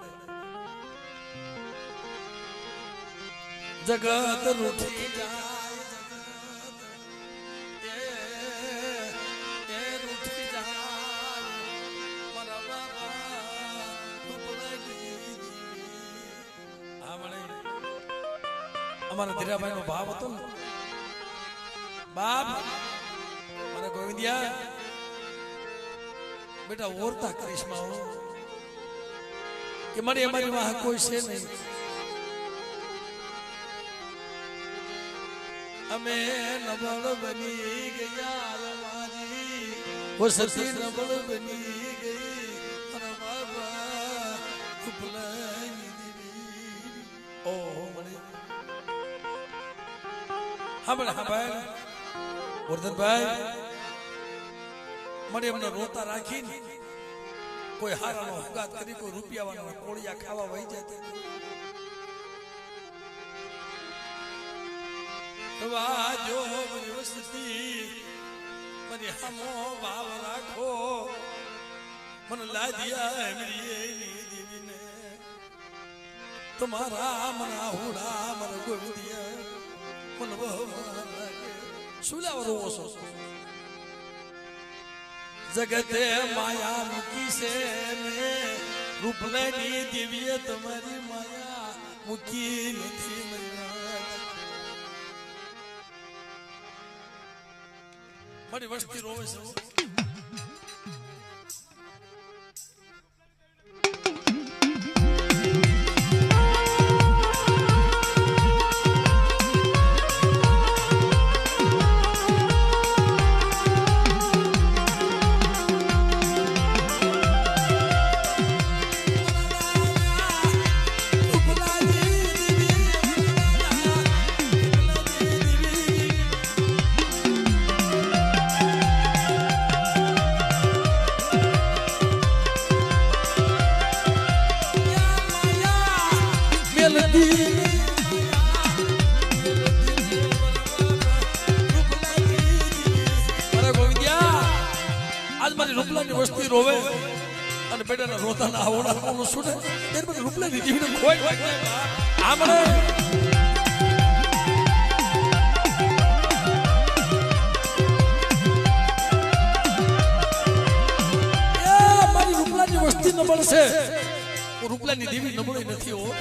જગત રૂઠી જાય રૂઠી જાય મારા બાબા અમારા ધીરાભાઈ નો ભાવ હતો ને બાપ મને ગોવિંદિયા બેટા ઓરતા કરિશ્મા કે મારી અમારી વાહ કોઈ છે નહીં અમે નબળ બની ગયા મારી વો સતી નબળ બની ગઈ મારા બાબા ઉપલાઈ દીવી ઓ મને હા ભાઈ વર્ધનભાઈ મને એમને રોતા રાખીને કોઈ હારાનો હગાત કરી કોઈ રૂપિયાવાળા કોળિયા ખાવા વહી જતા જો મારી વસ્તી મારી હમો ભાવ રાખો મને લાદિયા એમરી દેવીને તમારા મના હુડા મને ગોવિંદિયા મને બહુ શું લાવો રોવો છો જગતે માયા મૂકી છે ને રૂપલાની દેવીએ તમારી માયા મૂકી નથી મારી વસ્તી રોવે છે રૂપલાની વસ્તી રોવે અને બેટાના રોતાના આવડા કોનું સુને તેર બધું રૂપલાની જીવને કોઈ આમણે મારી રૂપલાની વસ્તી નબળ છે રૂપલાની દેવી નબળી નથી હો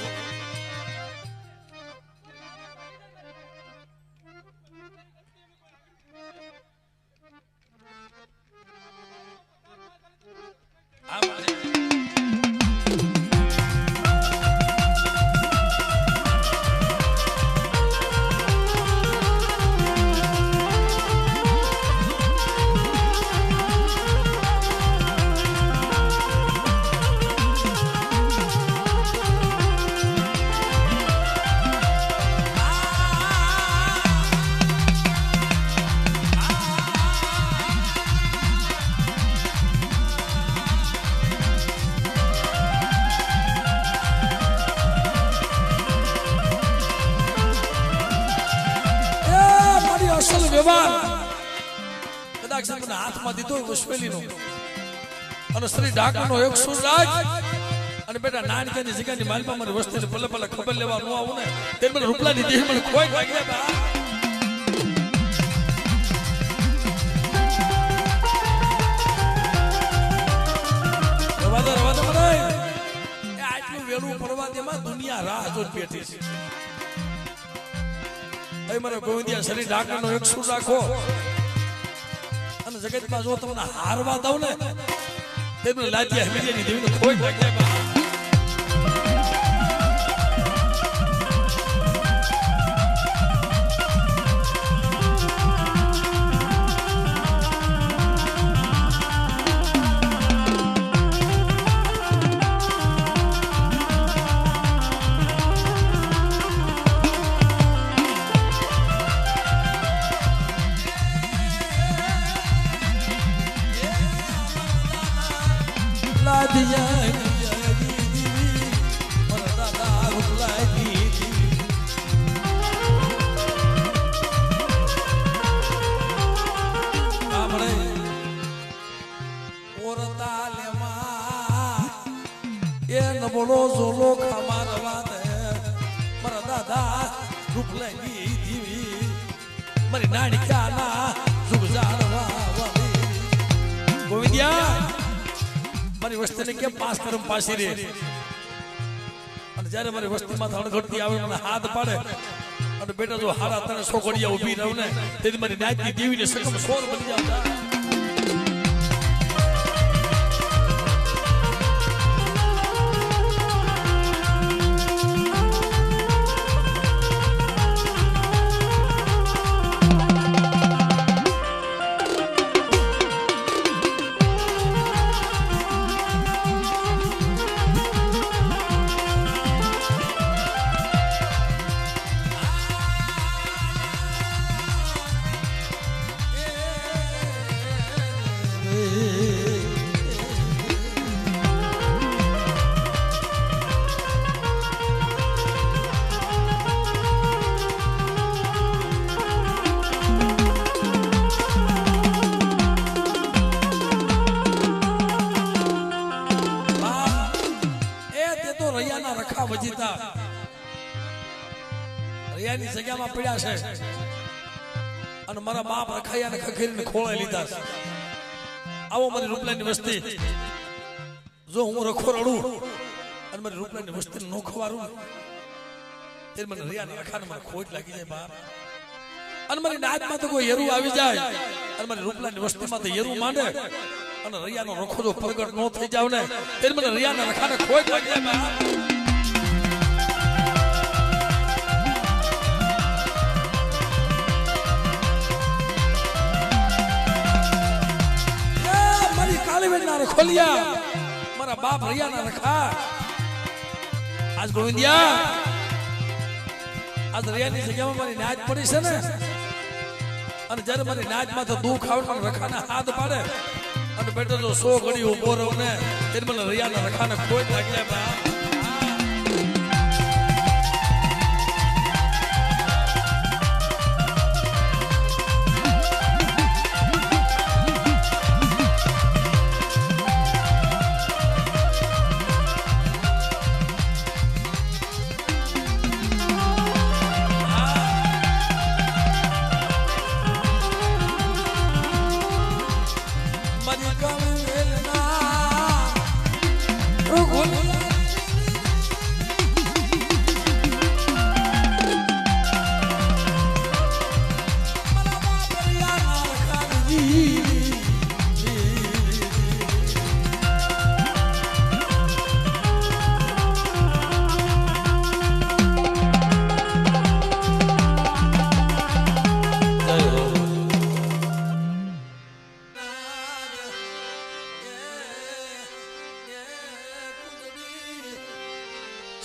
કદાચ હાથમાં દીધો વસવેલીનો અને શ્રી ડાકરનો એક સુરરાજ અને બેટા નાનકાની જગ્યાની માલમાં મારી વસ્તીને ભલે ભલે ખબર લેવા ન આવું ને તે મને રૂપલાની દેહ મને કોઈ લાગે રવાદો મને આટલું વેલું પડવા દેમાં દુનિયા રાહ જોઈ બેઠી છે એ મારા ગોવિંદિયા શ્રી ડાકરનો એક સુર રાખો અને જગતમાં જો તમને હારવા દઉં ને તેમને લાજ્યા હમીરિયાની દેવીને કોઈ લાગે ચોખા મારવા દે મારા દાદા રૂપલંગી દીવી મારી નાણિકાના જુગજારવા ગોવિંદિયા મારી વસ્તીને કેમ પાસ કરમ પાસી રે અને જ્યારે મારી વસ્તીમાં ધણઘડતી આવે મને હાથ પાડે અને બેટા જો હારા તને સોગડિયા ઊભી રહું ને તેથી મારી નાચની દેવીને સકમ સોર બની જાવ રૈયાની જગ્યામાં પડ્યા છે અને મારા બાપ રખાયાને ખખેરીને ખોળાઈ લીધા છે આવો મારી રૂપલાની વસ્તી જો હું રખો રડું અને મારી રૂપલાની વસ્તીને નો ખવારું તે મને રૈયાના રખાને મને ખોટ લાગી જાય બાપ અને મારી નાચમાં તો કોઈ હેરું આવી જાય અને મારી રૂપલાની વસ્તીમાં તો હેરું માંડે અને રૈયાનો રખો જો પ્રગટ ન થઈ જાવ ને તે મને રૈયાના રખાને ખોટ લાગી જાય બાપ ખોલિયા મારા બાપ રૈયાના રખા આજ ગોવિંદિયા આજ રૈયાની જગ્યામાં મારી નાચ પડી છે ને અને જ્યારે મારી નાચમાં તો દુઃખ આવે રખાના હાથ પાડે અને બેટો જો 100 ઘડી ઉભો રહું ને ત્યારે મને રૈયાના રખાને ખોટ લાગી જાય બાપ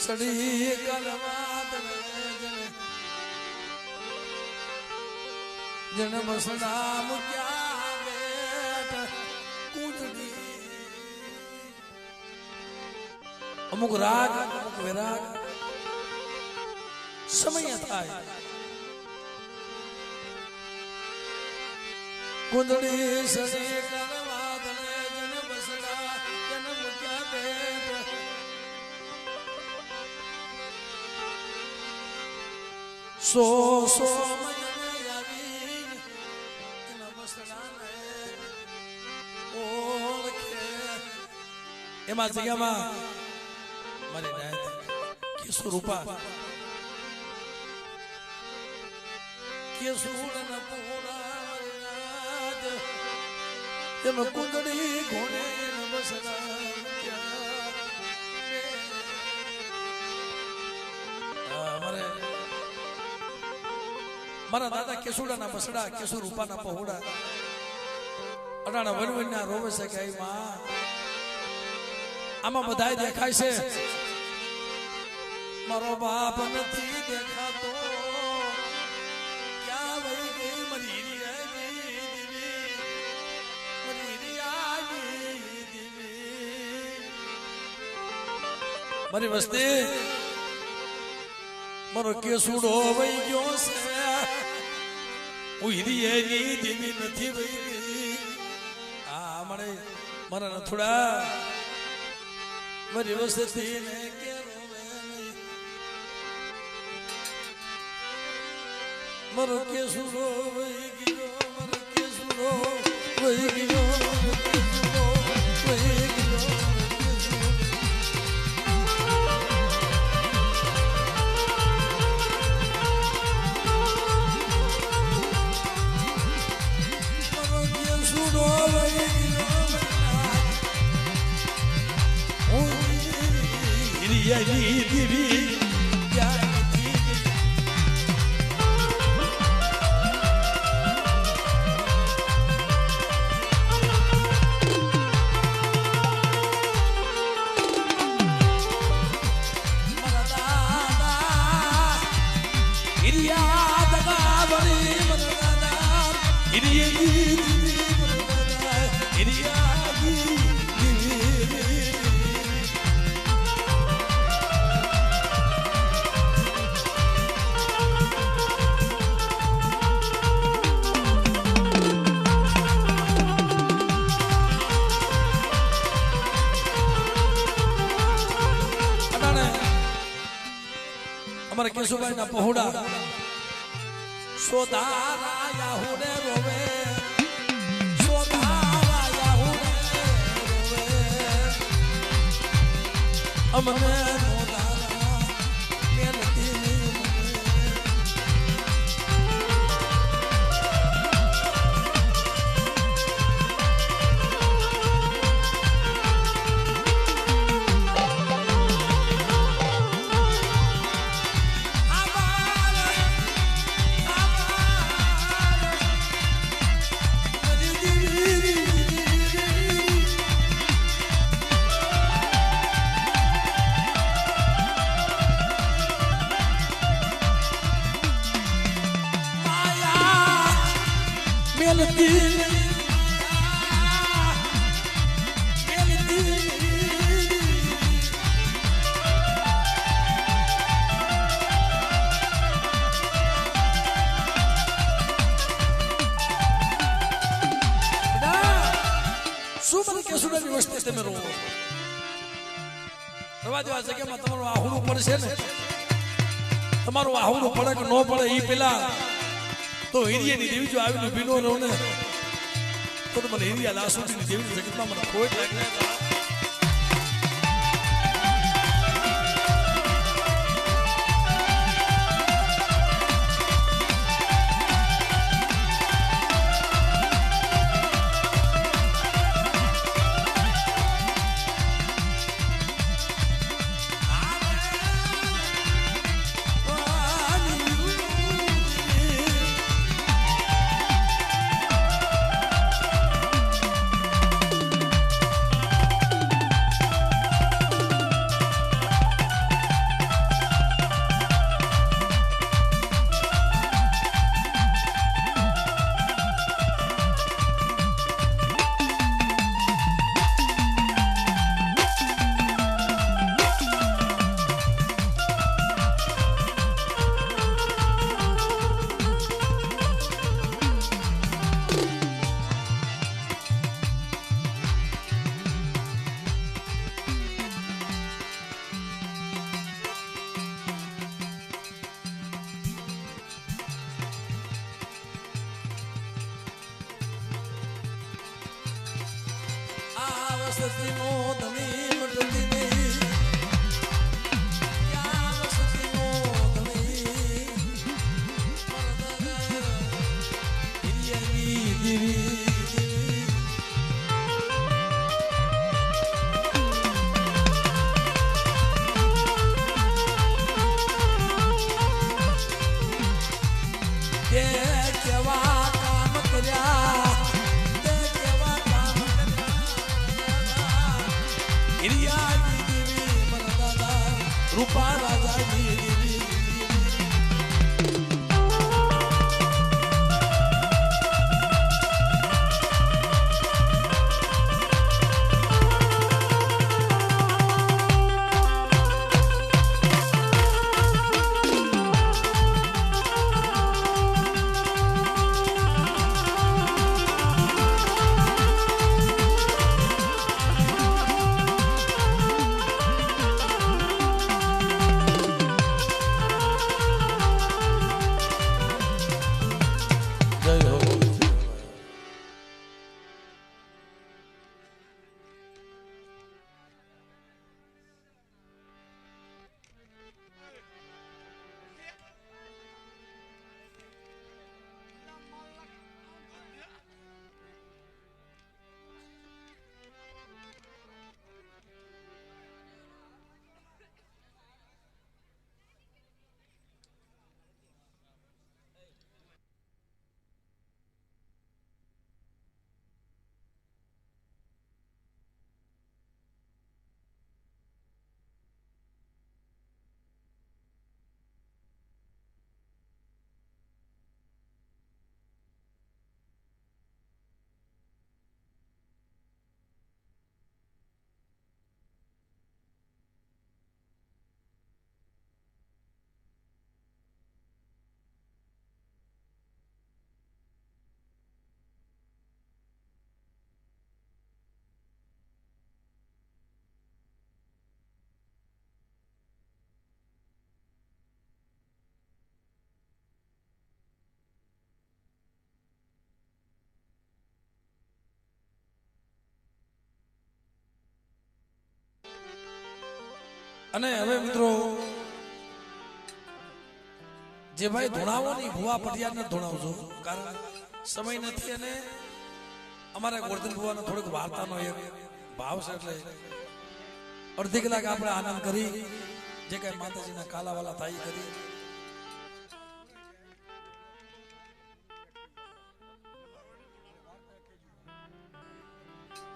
સડી કલવાત જન બસડા મુક્યા બેટ કુંજડી અમુક રાગ અમુક વિરાગ સમય થાય કુંજડી સડી કલવાત જન બસડા જન મુક્યા બેટ સો મજને આવી એના બસડાને ઓળખે એમાં જગ્યામાં મારી નાયત કેસુ રૂપા કેસુ ન પૂરા નાદ એમ કુંદડી ઘોડે ન બસડા મારા દાદા કેસુડાના બસડા કેસુ રૂપાના પહોડા અડાણા વનવનના રોવે છે કે માં આમાં બધાય દેખાય છે મારો બાપ નથી દેખાતો ક્યાં વહી ગઈ મારી મારી વસ્તી મારો કેસુડો વહી ગયો છે ઉહીરીએની દેવી નથી વહી ગઈ આ મળે મારા નથુડા મારી વસ્તી ને કે રોવે મરો કે સુરો વહી ગયો મરો કે સુરો વહી ગયો અમારે કેશુભાઈ ના પહોળા સોધારા યાહુને રોવે સોધારા યાહુને રોવે અમને નોધારા મેલતી તમારું આહુડું પડશે ને તમારું આહુડું પડે કે ન પડે એ પેલા તો હિરિયાની દેવી જો આવીને ભીનો રહો ને તો મને હિરિયા લાસુટીની દેવીની જગતમાં મને ખોટ લાગે રૂપા રાજાજી અને હવે મિત્રો જે ભાઈ ધોણાવો ની ભુવા પટિયાર ને ધોણાવજો, કારણ સમય નથી અને અમારા ગોરધન ભુવાનો થોડીક વાર્તાનો એક ભાવ છે, એટલે અડધી કલાક આપણે આનંદ કરી જે કઈ માતાજીના કાલાવાલા થાય કરી.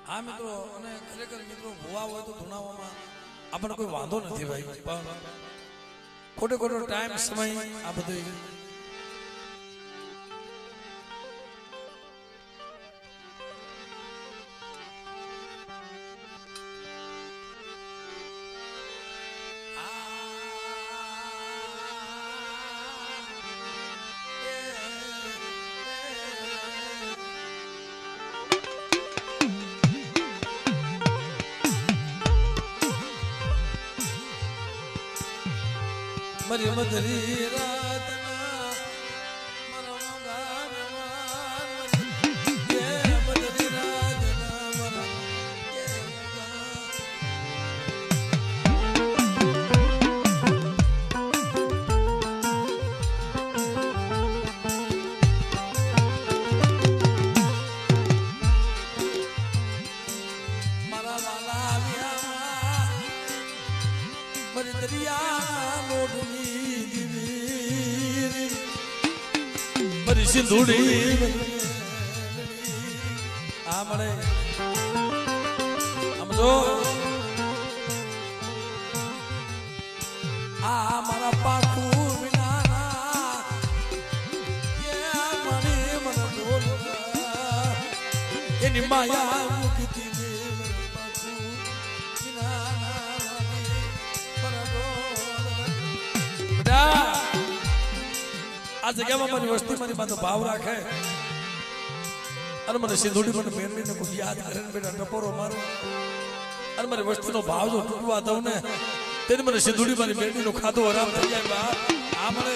હા મિત્રો, અને ખરેખર મિત્રો ભુવા હોય તો ધોણાવામાં આપણને કોઈ વાંધો નથી ભાઈ, પણ ખોટો ખોટો ટાઈમ સમય આ બધું મરી મધરી રાતના મરમ ગાનવાન કે મધરી રાતના મરમ મારા વાલા આવ્યા મરી દરિયા લોડની સિંધુડી આ મળે સમજો. આ મારા પાખું વિનાના મારી મન બોલ એની માયા મુકતી ને પાખું વિનાના બેટા આ જગ્યામાં મારી વસ્તી મારી માથે ભાવ રાખે અને મને સિંધુડી મને મેરવીને કોઈ યાદ કરે ને બેટા ટપોરો મારો અને મારી વસ્તીનો ભાવ જો તૂટવા દઉં ને તેને મને સિંધુડી મારી મેરવીનો ખાધો આરામ થઈ જાય બા. આ મને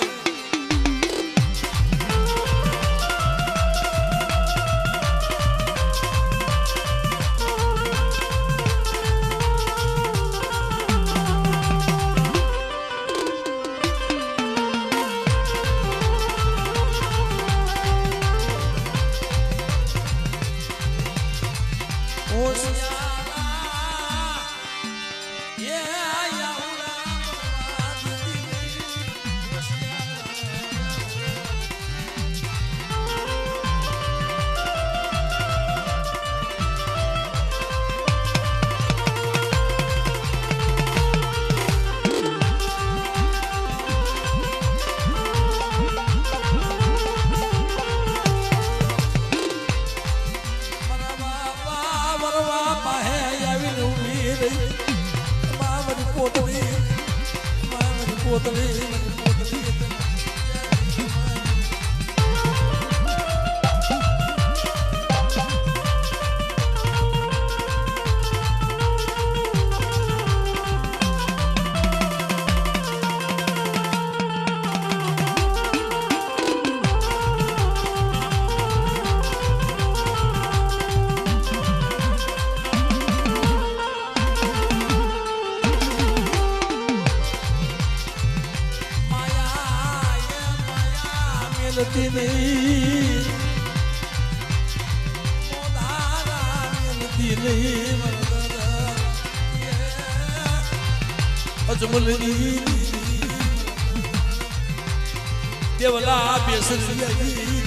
દેવલા બેસરી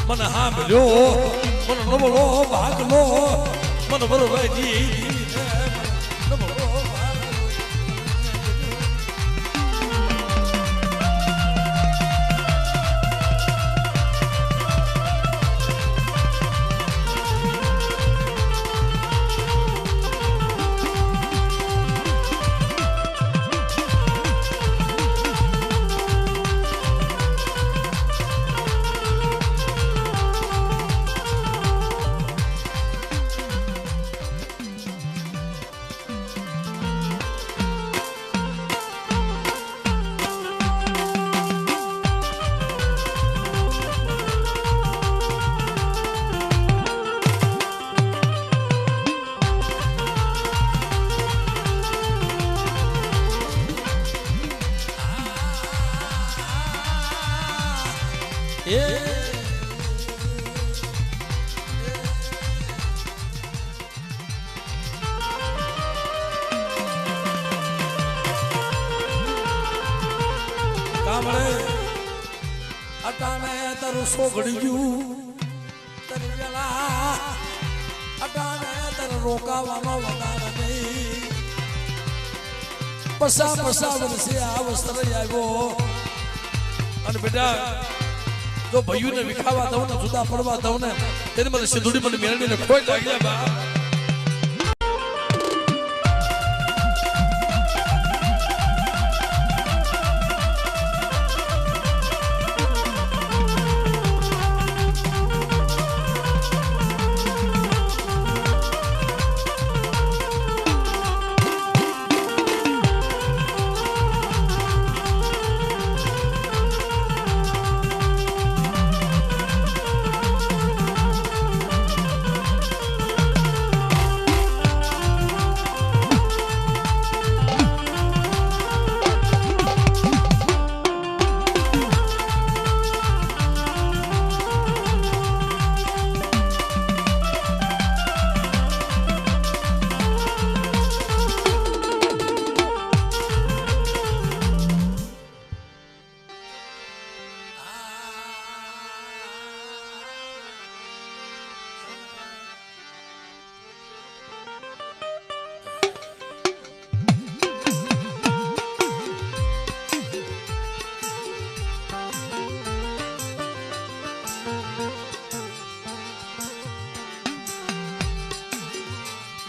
मन हाँ मिलो मन न बोलो भाग लो मन बोलो भाई न बोलो હામળે અટાણે તારું સોગડ્યું તારી વેલા અટાણે તારે રોકાવાનો વધારે નહીં પસા વર્ષે આ વસ્ત્ર આવ્યો અને બેટા જો ભાઈઓને વિખાવા દઉં ને જુદા પડવા દઉં ને તેને મને સિંધુડી મને મેળવીને ખોઈ લાગ્યા બા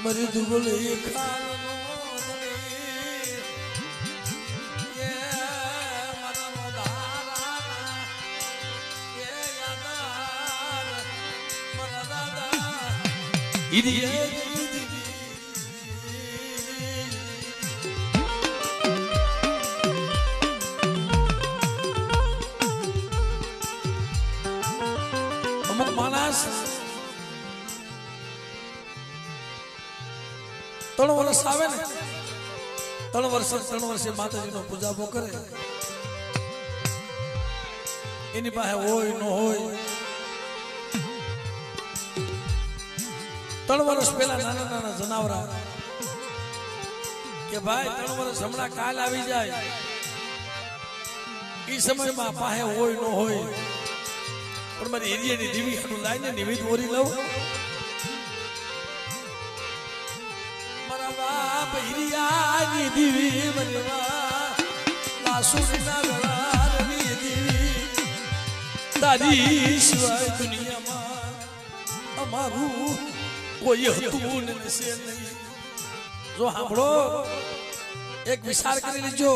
મરી દુબળી અમુક માણસ 3 વર્ષ આવે ને 3 વર્ષે માતાજીનો પૂજાપો કરે એની પાસે હોય ન હોય 3 વર્ષ પહેલા નાના જનાવરા કે ભાઈ 3 વર્ષ હમણાં કાલ આવી જાય એ સમયમાં પાસે હોય ન હોય પણ મારી એરિયાની દેવી હાટું લાઈને નિવેદ ઓરી લઉં હિરિયાની દીવી મનવા લાસુના ગળાની દીવી તારી સિવાય દુનિયામાં અમારું કોઈ હતું નથી નહીં જો સાંભળો એક વિચાર કરી લેજો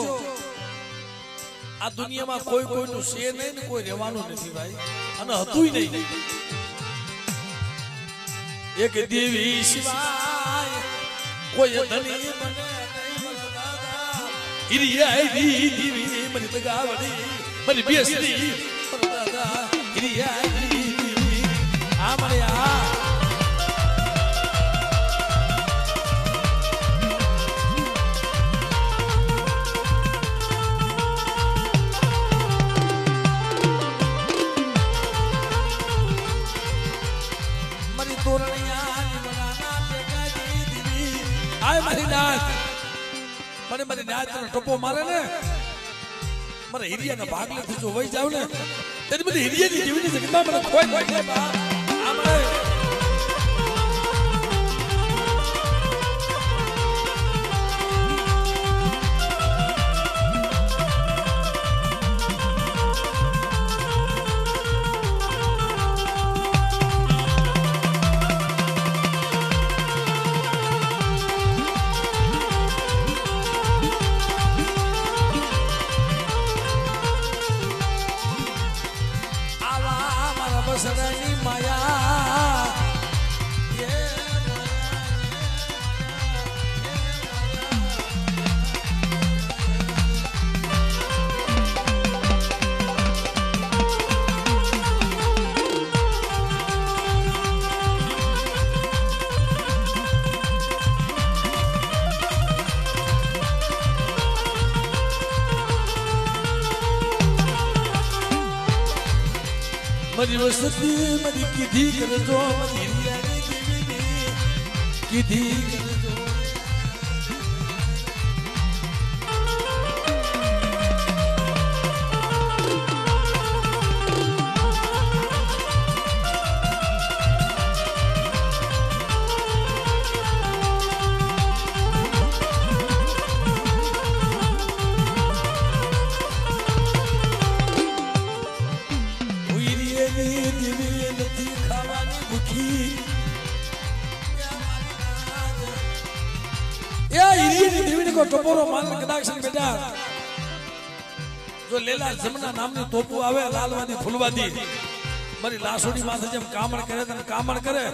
આ દુનિયામાં કોઈનું છે નહીં ને કોઈ રહેવાનું નથી ભાઈ અને હતું નહીં એક દેવી સિવાય કોઈ ધની મને નહીં દાદા હિરિયાઈ દીવી મને તગાવડી મને બેસડી દાદા હિરિયાઈ દીવી આ મને આ મરી તોરણિયા બનાના બેગાજી દીવી આય મારી નાથ મને મારી નાથ ટપો મારે ને મારે હિરિયાના ભાગલે થી જો વઈ જાવ ને તેની બધી હિરિયાની જીવની જગતમાં મને ખોઈ લાગે બા આ મને બસરાની માયા मरी वसती मरी किधी करजो मरी हिरियानी देवीनी किधी करजो હિરિયાની દેવીને કો ટપોરો માન કદાચ બેટા જો લેલા જમના નામની તોપુ આવે લાલવાદી ફૂલવાદી મારી લાસોડી માથે જેમ કામણ કરે તને કામણ કરે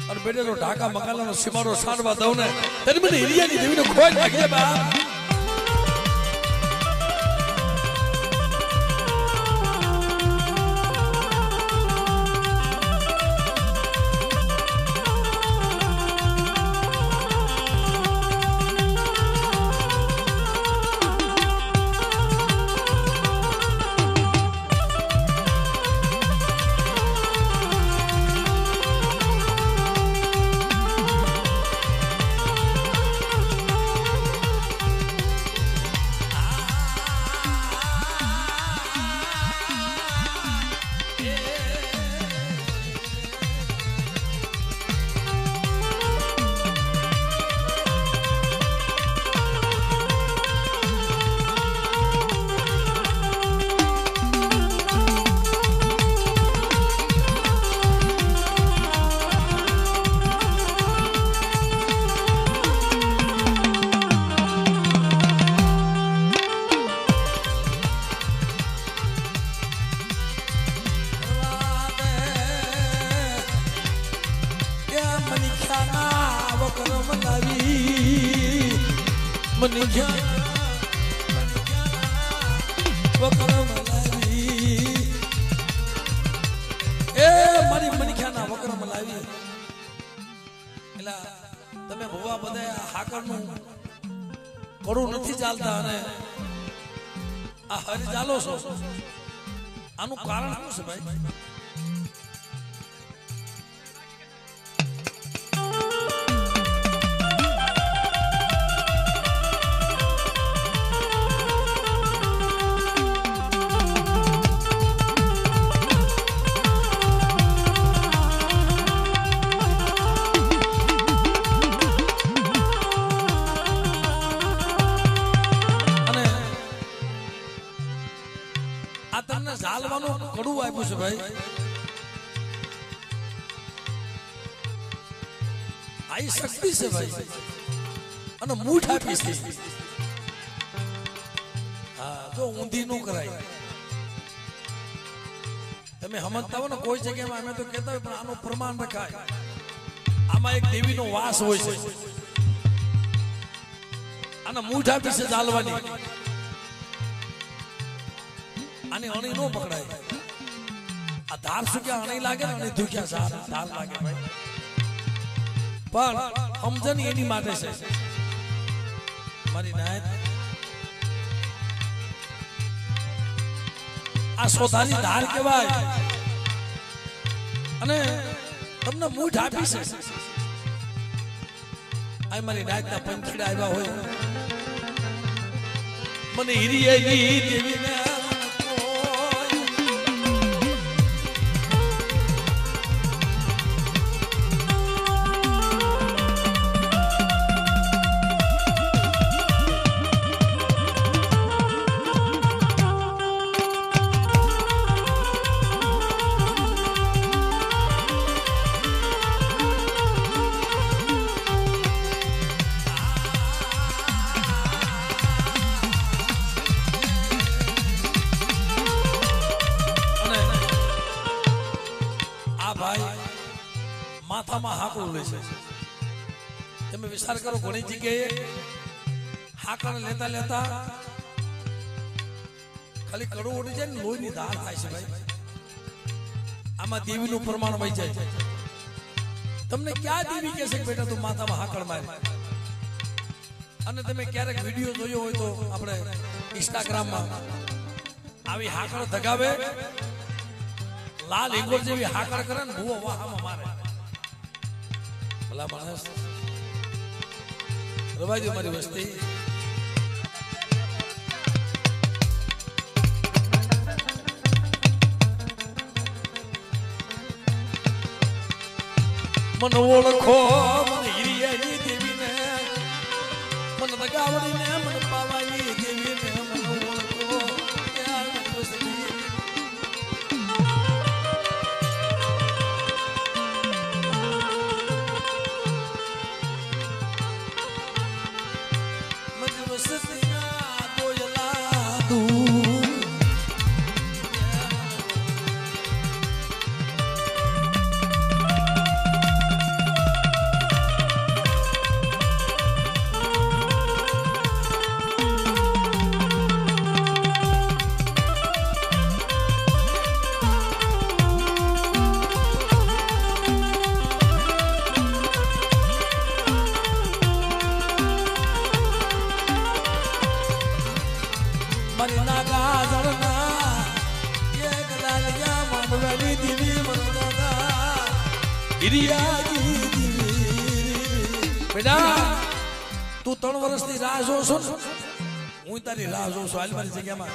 અને બેટે તો ઢાકા મકાલાનો સીમાડો સાંડવા દઉં ને તને મને હિરિયાની દેવીને ખોઈ નાખીએ બા તમે ભવા બધા હાકરનું કડું નથી ચાલતા અને આ હરી ચાલો છો આનું કારણ શું છે ભાઈ ઝાલવાનું કડું આપ્યું છે ભાઈ આ શક્તિ છે ભાઈ અને મૂઠ આપી છે હા જો ઊંધી નો કરાય તમે સમજતા હો ને કોઈ જગ્યામાં અમે તો કહેતા હોય પણ આનું પ્રમાણ રખાય આમાં એક દેવીનો વાસ હોય છે અને મૂઠ આપી છે ઝાલવાની આની અણી નો પકડાય આ ધાર સુક્યા અણી લાગે ને અણી દુખ્યા ધાર લાગે ભાઈ પણ સમજણ એની માટે છે મારી નાયત આ સોધાની ધાર કહેવાય અને તમને મૂઠ આપી છે આ મારી નાયતના પંખીડા આવ્યા હોય મને હિરિયાની દેવીને માથામાં હાકડું લે છે તમે વિચાર કરો ઘણી જગ્યાએ હાકડ લેતા લેતા ખાલી કડું ઉડી જાય ને લોહીની ધાર થાય છે ભાઈ આમાં દેવીનું પ્રમાણ વહી જાય તમને ક્યાં દેવી કહે છે બેટા તું માથામાં હાકડ મારે અને તમે ક્યારેક વિડીયો જોયો હોય તો આપણે ઇન્સ્ટાગ્રામમાં આવી હાકડ ધગાવે લાલ હિંગોર જેવી હાકડ કરે ને ભૂવો વાહામાં મારે ભલા માણસ રવાઈ દો મારી વસ્તી મન ઓળખો મન હિરિયાની દેવીને મન દગાવડીને મન પાવાની દેવીને મન ઓળખો બેટા તું 3 વર્ષની રાહ જોઉં છું ને હું તારી રાહ જોઉં છું હાલ મારી જગ્યામાં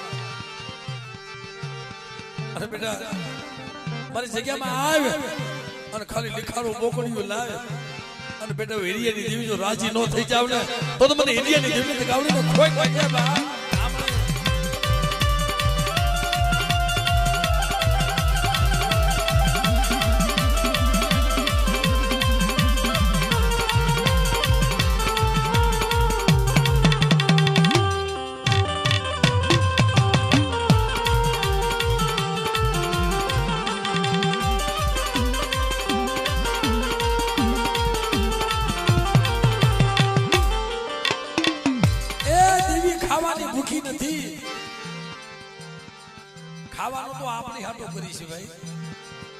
અરે બેટા મારી જગ્યામાં આવે અને ખાલી લીખાડું બોકડીયું લાવે અને બેટા હિરિયાની દેવી જો રાજી ન થઈ જાવ ને તો મને હિરિયાની દેવી ગાવડીને ખોઈ વાગ્યા બા ખાવાનું તો આપણી હાટો કરી છે ભાઈ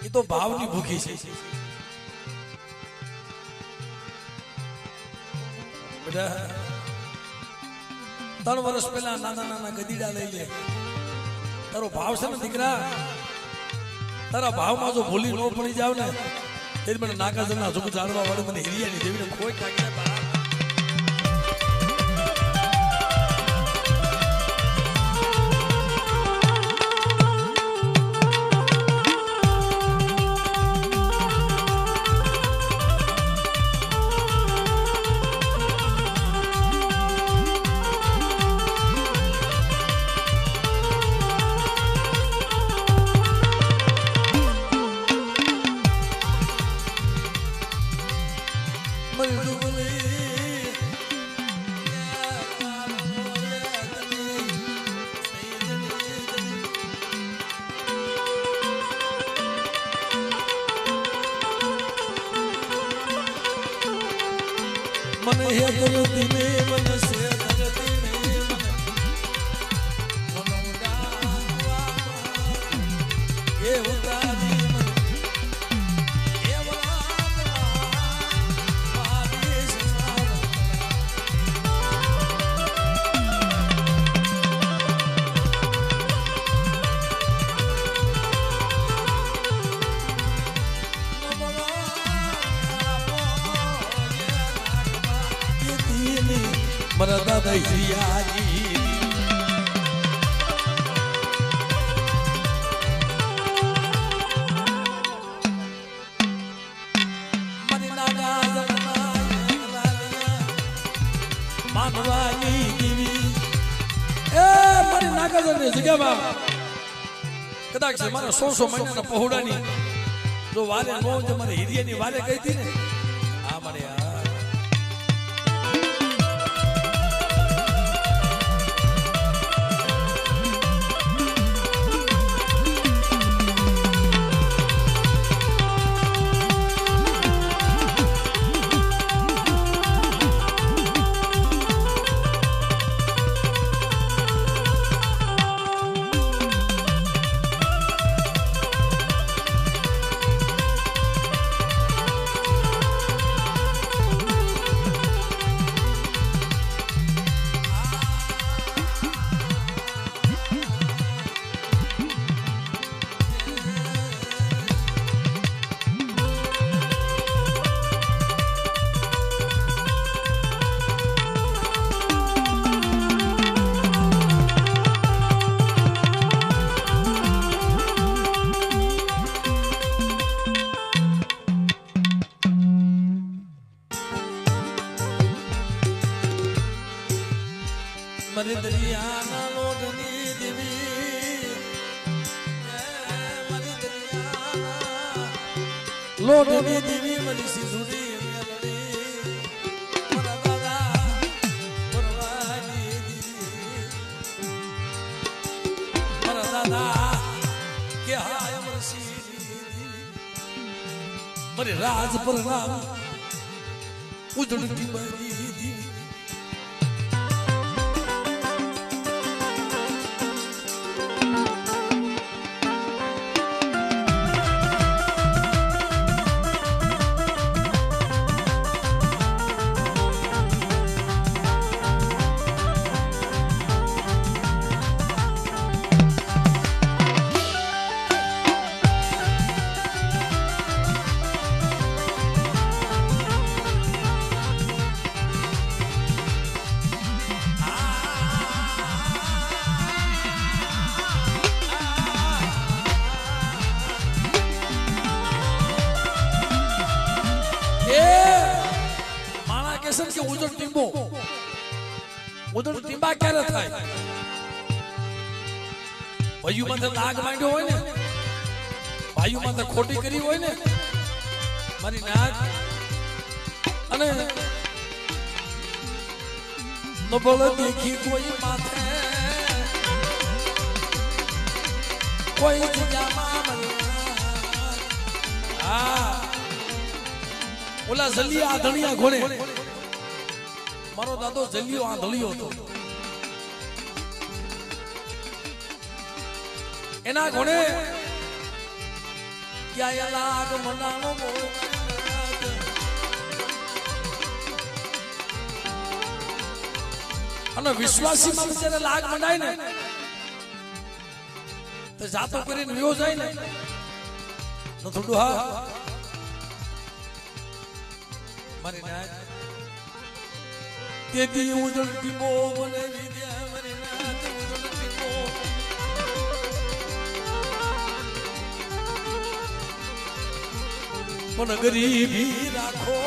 એ તો ભાવની ભૂખી છે બેટા 3 વર્ષ પહેલા નાના ગદીડા લઈ લે તારો ભાવ છે ને દીકરા તારા ભાવમાં જો ભૂલી ન પડી જાવ ને તે મને નાકાજરના જોગ જાણવા વાળું મને હિરિયાની દેવીને ખોઈ નાખી મને હે ધરતી ને મને સે ધરતી ને મને એ ઉતારી મને એ મારા દાદા હિરિયાજી માનવાની દેવી એ મારી નાગાજરની જગ્યામાં કદાચ મારા 100 મહિનાના પહોળાની જો વારે નો જ મારી હિરિયાની વારે ગઈ હતી ને આ મને મરે દરિયાના લોટની દેવી મરે દરિયાના લોટની દેવી મરી સિંધુડી મેલડી મારા દાદા પરવાની દેવી મારા દાદા કે હાય મરસી મરે રાજ પર નામ ઉજળતી બની દેવી છે કે ઉજળ ટીંબો ઉજળ ટીંબા ક્યારે થાય ભાઈઓમાં તો લાગ માંડ્યો હોય ને ભાઈઓમાં તો ખોટી કરી હોય ને મારી નાક અને નબળ દેખી કોઈ માથે કોઈ જગ્યામાં હા ઓલા જલિયા આંધળિયા ઘોડે મારો દાદો જલિયો આંધળિયો હતો એના ઘોડે ક્યાં લાગ મનાનો અને વિશ્વાસી માં જ્યારે લાગ મંડાય ને તો જાતો કરીને વિયો જાય ને તો થોડું હા મારી નાક તેથી ઉજળ ટીમો મને વિદ્યા મારી નાક ઉજળ ટીમો પણ ગરીબી રાખો